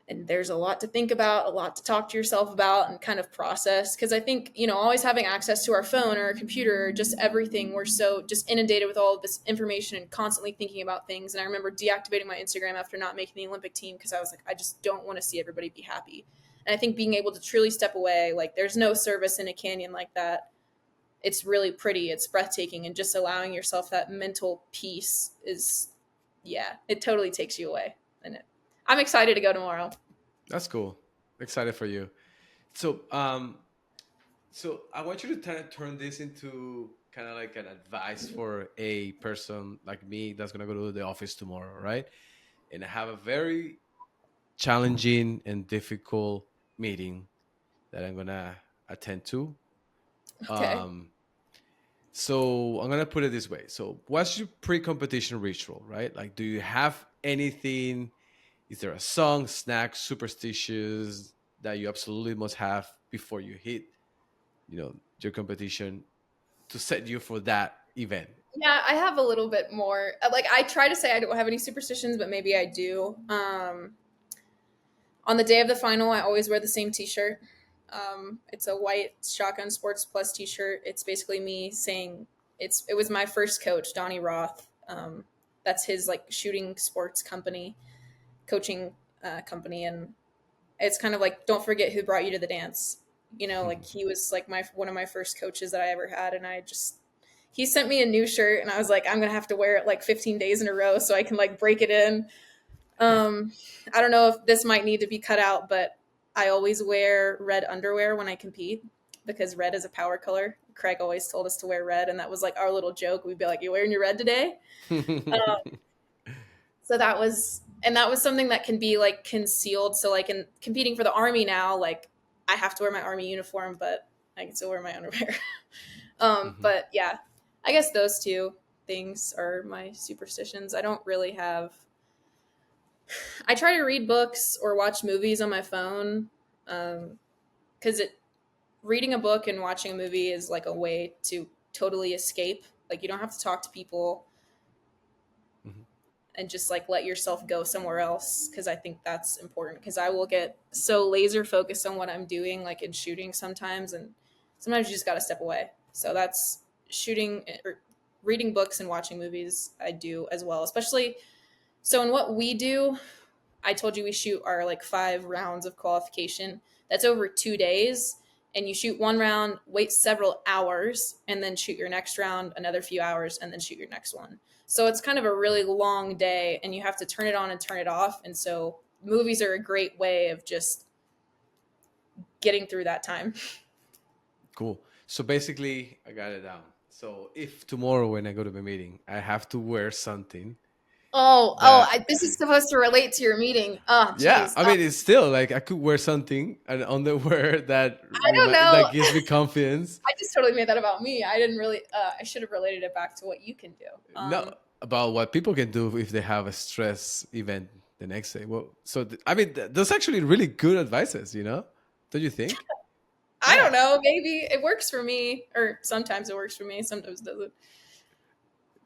and there's a lot to think about, a lot to talk to yourself about and kind of process. Because I think, always having access to our phone or our computer, or just everything, we're so just inundated with all of this information and constantly thinking about things. And I remember deactivating my Instagram after not making the Olympic team because I was like, I just don't want to see everybody be happy. And I think being able to truly step away, like, there's no service in a canyon like that. It's really pretty, it's breathtaking, and just allowing yourself that mental peace is, yeah, it totally takes you away. And I'm excited to go tomorrow. That's cool. Excited for you. So, so I want you to kind of turn this into kind of like an advice for a person like me that's gonna go to the office tomorrow, right? And I have a very challenging and difficult meeting that I'm gonna attend to. Okay. Um, so I'm gonna put it this way. So, what's your pre-competition ritual, right? Like, do you have anything? Is there a song, snack, superstitious that you absolutely must have before you hit, your competition to set you for that event? Yeah, I have a little bit more. Like, I try to say I don't have any superstitions, but maybe I do. On the day of the final, I always wear the same T-shirt. It's a white Shotgun Sports Plus T-shirt. It's basically me saying it was my first coach, Donnie Roth. That's his like shooting sports company, coaching company, and it's kind of like, don't forget who brought you to the dance. Like, he was like my one of my first coaches that I ever had, and he sent me a new shirt, and I was like, I'm gonna have to wear it like 15 days in a row so I can like break it in. I don't know if this might need to be cut out, but I always wear red underwear when I compete because red is a power color. Craig always told us to wear red, and that was like our little joke. We'd be like, "You wearing your red today?" Um, so that was And that was something that can be like concealed. So like in competing for the Army now, like I have to wear my Army uniform, but I can still wear my underwear. Hmm. But yeah, I guess those two things are my superstitions. I don't really have. I try to read books or watch movies on my phone, because it reading a book and watching a movie is like a way to totally escape. Like you don't have to talk to people Hmm. and just like let yourself go somewhere else, because I think that's important, because I will get so laser focused on what I'm doing like in shooting sometimes, and sometimes you just got to step away. So that's shooting or reading books and watching movies I do as well, especially so in what we do. I told you we shoot our like 5 rounds of qualification. That's over 2 days. And you shoot one round, wait several hours, and then shoot your next round, another few hours, and then shoot your next one. So it's kind of a really long day, and you have to turn it on and turn it off. And so movies are a great way of just getting through that time. Cool. So basically, I got it down. So if tomorrow when I go to the meeting, I have to wear something that, This is supposed to relate to your meeting. Oh, yeah, geez. I mean, it's still like I could wear something, an underwear that I don't know. that gives me confidence. I just totally made that about me. I didn't really. I should have related it back to what you can do. No, about what people can do if they have a stress event the next day. Well, so I mean, those actually really good advices, don't you think? I Yeah, don't know. Maybe it works for me, or sometimes it works for me. Sometimes it doesn't.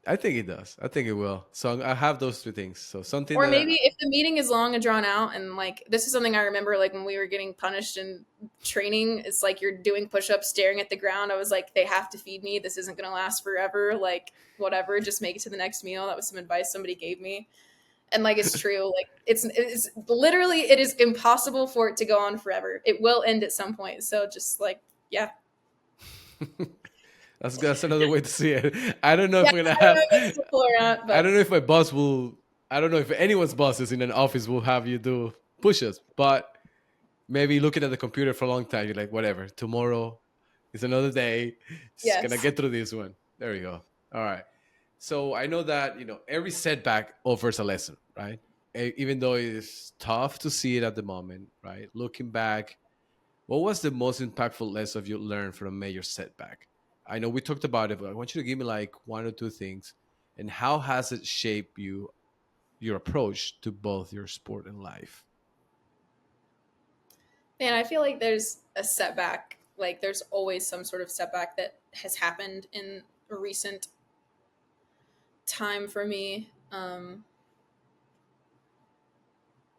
I think it does. I think it will. So I have those two things. So something Or that maybe if the meeting is long and drawn out, and like this is something I remember, like when we were getting punished in training, it's like you're doing push-ups, staring at the ground. I was like, they have to feed me. This isn't gonna last forever. Like whatever, just make it to the next meal. That was some advice somebody gave me, and like it's true. Like it's literally it is impossible for it to go on forever. It will end at some point. So just like yeah, that's another way to see it. I don't know yeah. if we're gonna I don't know have. if this is cool or not, I but don't know if my boss will. I don't know if anyone's bosses in an office will have you do push-ups, but maybe looking at the computer for a long time, you're like, whatever. Tomorrow is another day. Just gonna yes. get through this one. There you go. All right. So I know that every setback offers a lesson, right? Even though it is tough to see it at the moment, right? Looking back, what was the most impactful lesson you learned from a major setback? I know we talked about it, but I want you to give me like one or two things, and how has it shaped your approach to both your sport and life? And I feel like there's a setback. Like there's always some sort of setback that has happened in a recent time for me. I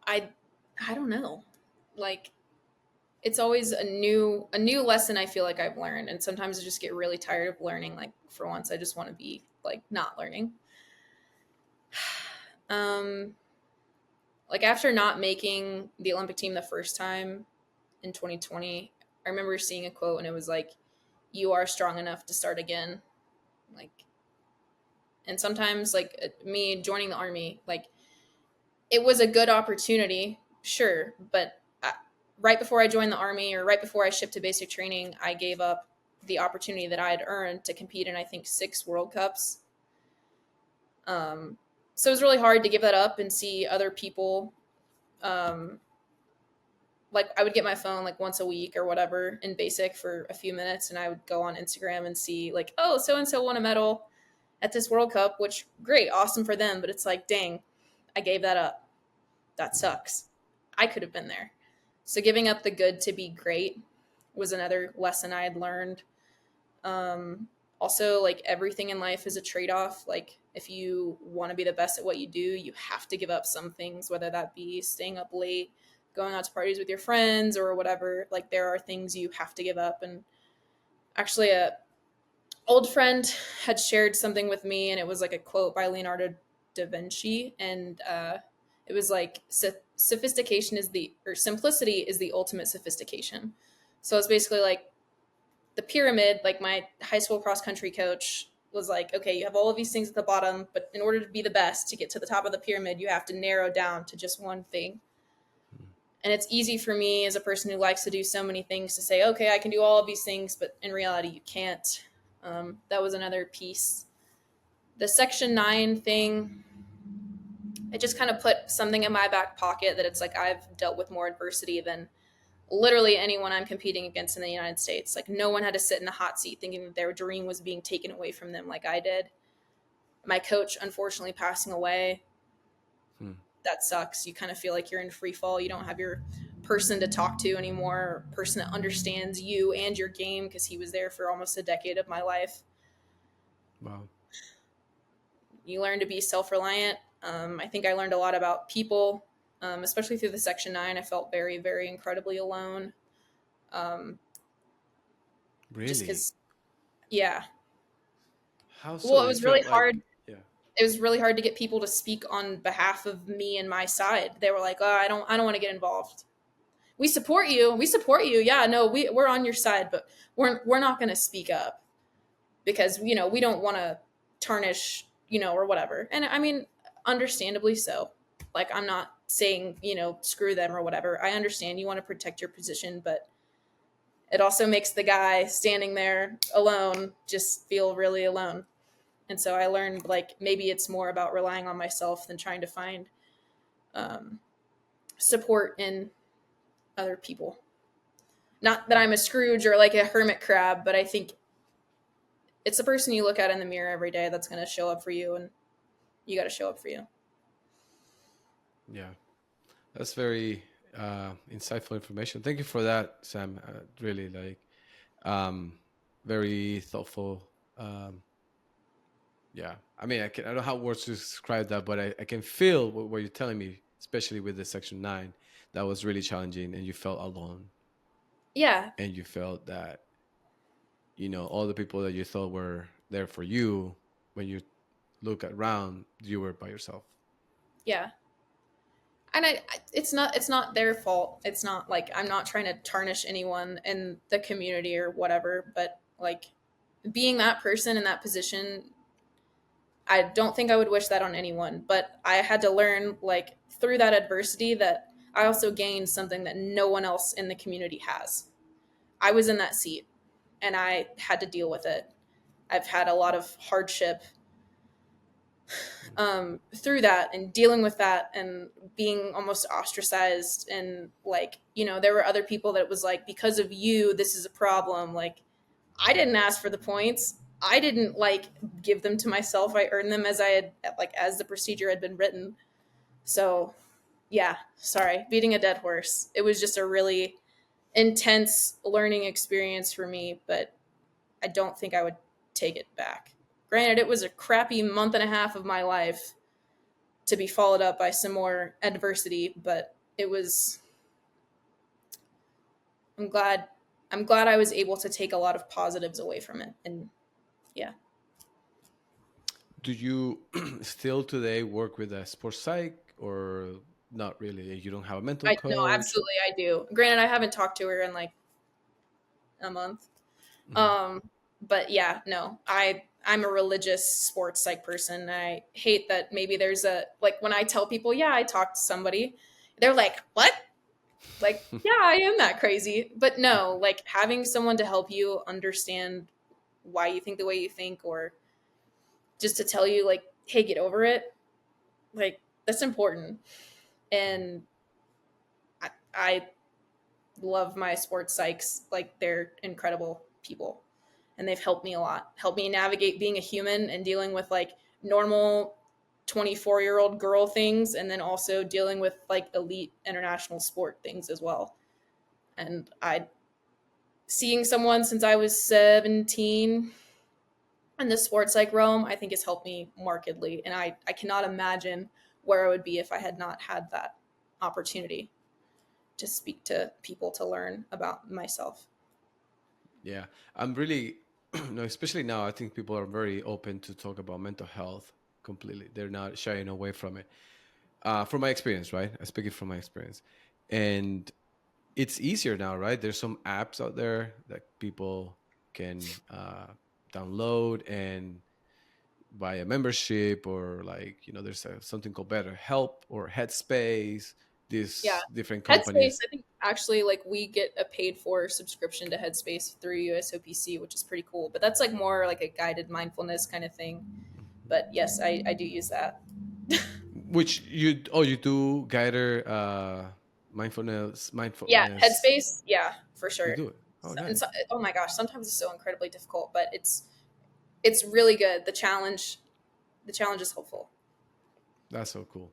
I don't know. Like it's always a new lesson I feel like I've learned, and sometimes I just get really tired of learning. Like for once I just want to be like not learning. Um like after not making the Olympic team the first time in 2020, I remember seeing a quote and it was like, you are strong enough to start again. Like, and sometimes like me joining the army, like it was a good opportunity, sure, but right before I joined the army or right before I shipped to basic training, I gave up the opportunity that I had earned to compete in I think 6 World Cups. So it was really hard to give that up and see other people. Um, like I would get my phone like once a week or whatever in basic for a few minutes, and I would go on Instagram and see like, oh, so and so won a medal at this World Cup, which great, awesome for them. But it's like, dang, I gave that up. That sucks. I could have been there. So giving up the good to be great was another lesson I had learned. Also, like everything in life is a trade off. Like if you want to be the best at what you do, you have to give up some things, whether that be staying up late, going out to parties with your friends, or whatever. Like there are things you have to give up. And actually, a old friend had shared something with me, and it was like a quote by Leonardo da Vinci, and it was like sophistication is the or simplicity is the ultimate sophistication. So it's basically like the pyramid. Like my high school cross country coach was like, okay, you have all of these things at the bottom, but in order to be the best, to get to the top of the pyramid, you have to narrow down to just one thing. And it's easy for me as a person who likes to do so many things to say, okay, I can do all of these things, but in reality, you can't. That was another piece. The Section 9 thing, it just kind of put something in my back pocket that it's like I've dealt with more adversity than literally anyone I'm competing against in the United States. Like no one had to sit in a hot seat thinking that their dream was being taken away from them like I did. My coach unfortunately passing away, Hmm. that sucks. You kind of feel like you're in free fall. You don't have your person to talk to anymore, person that understands you and your game, because he was there for almost a decade of my life. Wow. You learn to be self-reliant. I think I learned a lot about people, especially through the Section 9. I felt very, very incredibly alone. Um, just Really? because, yeah. How Well, so? it You was really felt hard. like, yeah. It was really hard to get people to speak on behalf of me and my side. They were like, "Oh, I don't want to get involved. We support you. We support you. Yeah, no, we're on your side, but we're not going to speak up because we don't want to tarnish, or whatever." And I mean, understandably so. Like I'm not saying, screw them or whatever. I understand you want to protect your position, but it also makes the guy standing there alone just feel really alone. And so I learned like maybe it's more about relying on myself than trying to find um, support in other people. Not that I'm a Scrooge or like a hermit crab, but I think it's the person you look at in the mirror every day that's going to show up for you, and you got to show up for you. Yeah. That's very insightful information. Thank you for that, Sam. Really, like, um, very thoughtful. Um, yeah. I mean, I don't have words to describe that, but I can feel what you're telling me, especially with the Section 9. That was really challenging, and you felt alone, Yeah, and you felt that, all the people that you thought were there for you, when you look around, you were by yourself. yeah. And it's not their fault. It's not like I'm not trying to tarnish anyone in the community or whatever, but like being that person in that position, I don't think I would wish that on anyone, but I had to learn like through that adversity that I also gained something that no one else in the community has. I was in that seat and I had to deal with it. I've had a lot of hardship through that and dealing with that and being almost ostracized. And like, there were other people that it was like, because of you, this is a problem. Like, I didn't ask for the points. I didn't like give them to myself. I earned them as I had, like, as the procedure had been written. So, yeah, sorry, beating a dead horse. It was just a really intense learning experience for me, but I don't think I would take it back. Granted, it was a crappy month and a half of my life to be followed up by some more adversity, but it was I'm glad I was able to take a lot of positives away from it. And yeah. Do you still today work with a sports psych, or not really? You don't have a mental I no, coach? absolutely I do. Granted, I haven't talked to her in like a month. Mhm. Um, but yeah, no. I'm a religious sports psych person. I hate that maybe there's a like when I tell people, yeah, I talked to somebody, they're like, "What?" Like, yeah, I am that crazy. But no, like having someone to help you understand why you think the way you think, or just to tell you like, hey, get over it, like that's important. And I love my sports psychs. Like they're incredible people, and they've helped me a lot, helped me navigate being a human and dealing with like normal 24-year-old girl things, and then also dealing with like elite international sport things as well. And I seeing someone since I was 17 in the sports psych realm, I think has helped me markedly. And I cannot imagine where I would be if I had not had that opportunity to speak to people to learn about myself. Yeah, I'm really, no, especially now, I think people are very open to talk about mental health completely. They're not shying away from it. From my experience, right? I'm speaking from my experience. And it's easier now, right? There's some apps out there that people can download and buy a membership, or like, there's something called Better Help or Headspace, Yeah. these different Headspace, companies. I think actually like we get a paid for subscription to Headspace through USOPC, which is pretty cool. But that's like more like a guided mindfulness kind of thing. But yes, I do use that. Which you do guided Yeah, mindfulness. Headspace, yeah, for You sure. do it. Oh, So, nice. oh my gosh, sometimes it's so incredibly difficult, but it's really good. The challenge is helpful. That's so cool.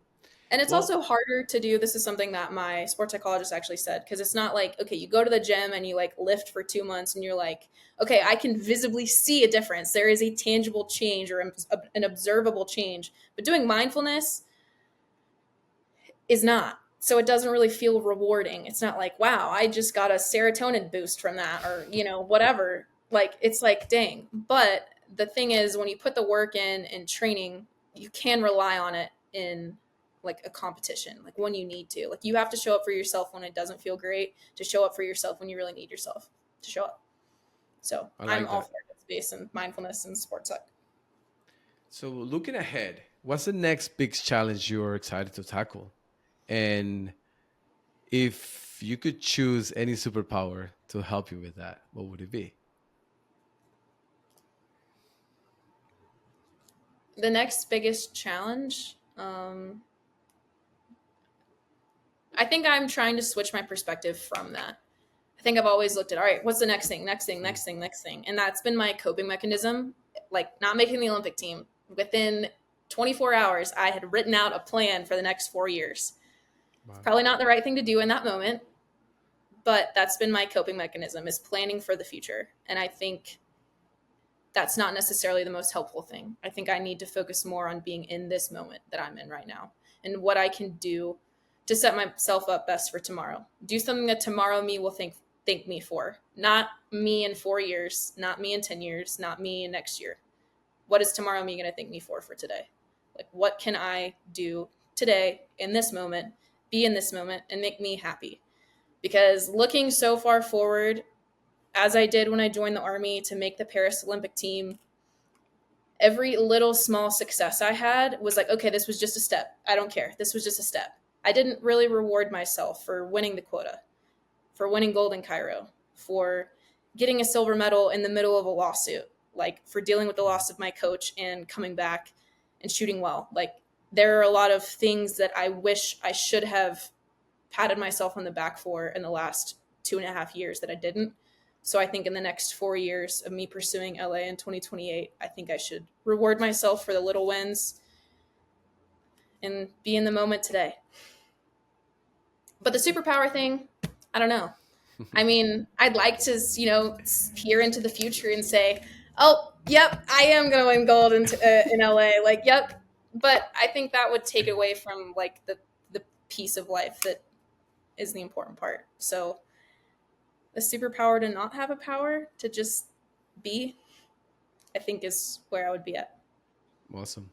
And it's Well, also harder to do. This is something that my sports psychologist actually said, because it's not like, okay, you go to the gym and you like lift for 2 months and you're like, okay, I can visibly see a difference. There is a tangible change or an observable change. But doing mindfulness is not. So it doesn't really feel rewarding. It's not like, wow, I just got a serotonin boost from that, or, whatever. Like, it's like, dang. But the thing is, when you put the work in training, you can rely on it in like a competition, like when you need to. Like, you have to show up for yourself when it doesn't feel great, to show up for yourself when you really need yourself to show up. So I I'm like all that. for space and mindfulness and sports psych. So, looking ahead, what's the next big challenge you're excited to tackle? And if you could choose any superpower to help you with that, what would it be? The next biggest challenge, I think I'm trying to switch my perspective from that. I think I've always looked at, all right, what's the next thing, next thing, Mm, next thing, next thing. And that's been my coping mechanism. Like, not making the Olympic team. Within 24 hours, I had written out a plan for the next 4 years. wow. Probably not the right thing to do in that moment, but that's been my coping mechanism, is planning for the future. And I think that's not necessarily the most helpful thing. I think I need to focus more on being in this moment that I'm in right now and what I can do to set myself up best for tomorrow. Do something that tomorrow me will thank me for. Not me in 4 years, not me in 10 years, not me in next year. What is tomorrow me going to thank me for today? Like, what can I do today in this moment, be in this moment, and make me happy? Because looking so far forward, as I did when I joined the Army to make the Paris Olympic team, every little small success I had was like, okay, this was just a step. I don't care. This was just a step. I didn't really reward myself for winning the quota, for winning gold in Cairo, for getting a silver medal in the middle of a lawsuit, like for dealing with the loss of my coach and coming back and shooting well. Like, there are a lot of things that I wish I should have patted myself on the back for in the last 2.5 years that I didn't. So I think in the next 4 years of me pursuing LA in 2028, I think I should reward myself for the little wins and be in the moment today. But the superpower thing, I don't know. I mean, I'd like to, peer into the future and say, oh, yep, I am going to win gold in LA. Like, yep. But I think that would take away from like the piece of life that is the important part. So a superpower to not have a power, to just be, I think is where I would be at. Awesome.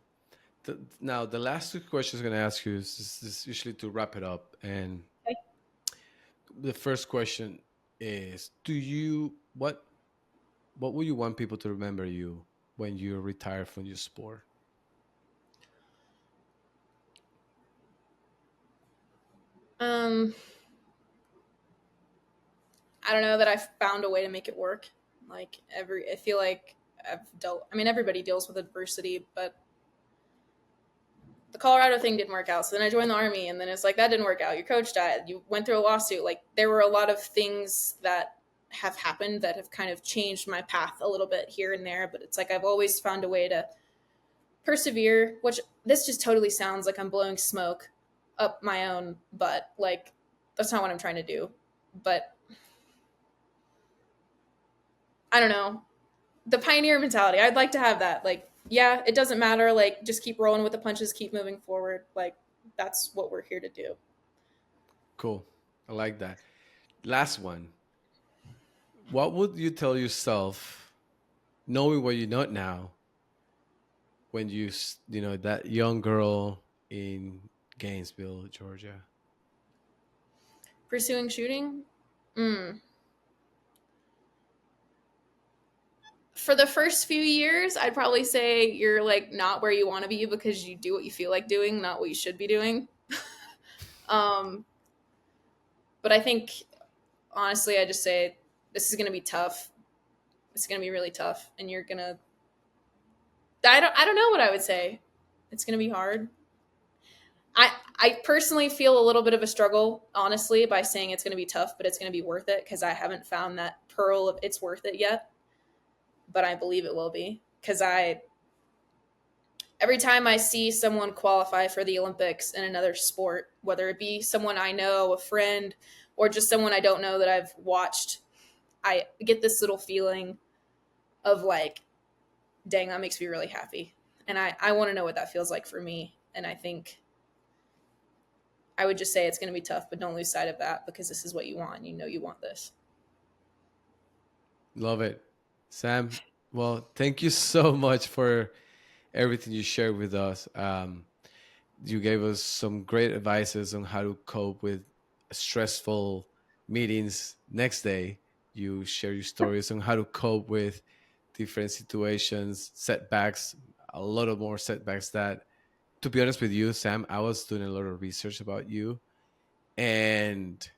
Now, the last two questions I'm going to ask you is usually to wrap it up. And Okay. the first question is, what would you want people to remember you when you retire from your sport? Um, I don't know, that I found a way to make it work. Like, I feel like I've dealt. I mean, everybody deals with adversity, but the Colorado thing didn't work out. So then I joined the Army, and then it's like, that didn't work out. Your coach died. You went through a lawsuit. Like, there were a lot of things that have happened that have kind of changed my path a little bit here and there. But it's like, I've always found a way to persevere, which this just totally sounds like I'm blowing smoke up my own butt. Like, that's not what I'm trying to do. But I don't know. The pioneer mentality, I'd like to have that. Like, yeah, it doesn't matter. Like, just keep rolling with the punches, keep moving forward. Like, that's what we're here to do. Cool. I like that. Last one. What would you tell yourself, knowing what you know now, when that young girl in Gainesville, Georgia? Pursuing shooting? Mm. For the first few years, I'd probably say you're like not where you want to be because you do what you feel like doing, not what you should be doing. um, but I think, honestly, I just say this is going to be tough. It's going to be really tough, and you're going to. I don't know what I would say. It's going to be hard. I I personally feel a little bit of a struggle, honestly, by saying it's going to be tough, but it's going to be worth it because I haven't found that pearl of it's worth it yet. But I believe it will be because I every time I see someone qualify for the Olympics in another sport, whether it be someone I know, a friend, or just someone I don't know that I've watched, I get this little feeling of like, dang, that makes me really happy. And I want to know what that feels like for me. And I think I would just say it's going to be tough, but don't lose sight of that because this is what you want. You know you want this. Love it. Sam, well, thank you so much for everything you shared with us. You gave us some great advices on how to cope with stressful meetings next day. You share your stories on how to cope with different situations, setbacks, a lot of more setbacks that, to be honest with you, Sam, I was doing a lot of research about you, and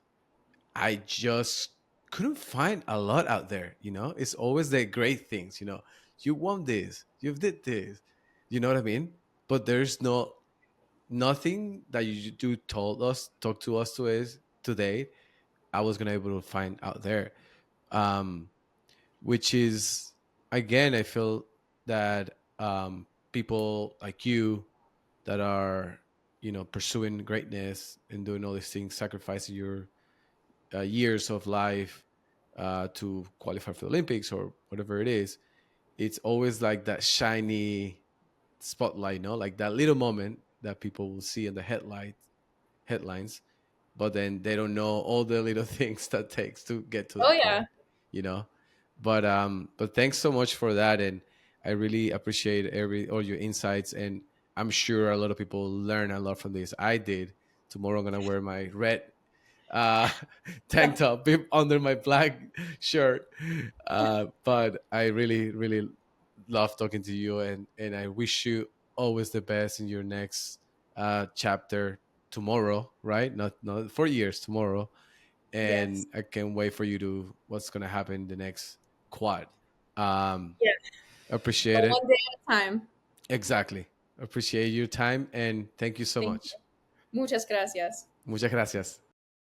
I just couldn't find a lot out there. It's always the great things. You won this, you did this. You know what I mean? But there's nothing that you do talk to us to is today. I was gonna able to find out there, um, which is, again, I feel that people like you that are pursuing greatness and doing all these things, sacrificing your years of life to qualify for the Olympics or whatever it is. It's always like that shiny spotlight, like that little moment that people will see in the headlines, but then they don't know all the little things that takes to get to Oh that yeah. point, you know. But thanks so much for that, and I really appreciate every all your insights, and I'm sure a lot of people learn a lot from this. I did. Tomorrow I'm gonna wear my red uh, tank top under my black shirt. But I really, really love talking to you, and I wish you always the best in your next chapter tomorrow, right? Not 4 years tomorrow, Yes. and I can't wait for you to what's gonna happen the next quad. Um, Yeah. Appreciate But it. one day at a time. Exactly. Appreciate your time and thank you so Thank much. you. Muchas gracias. Muchas gracias.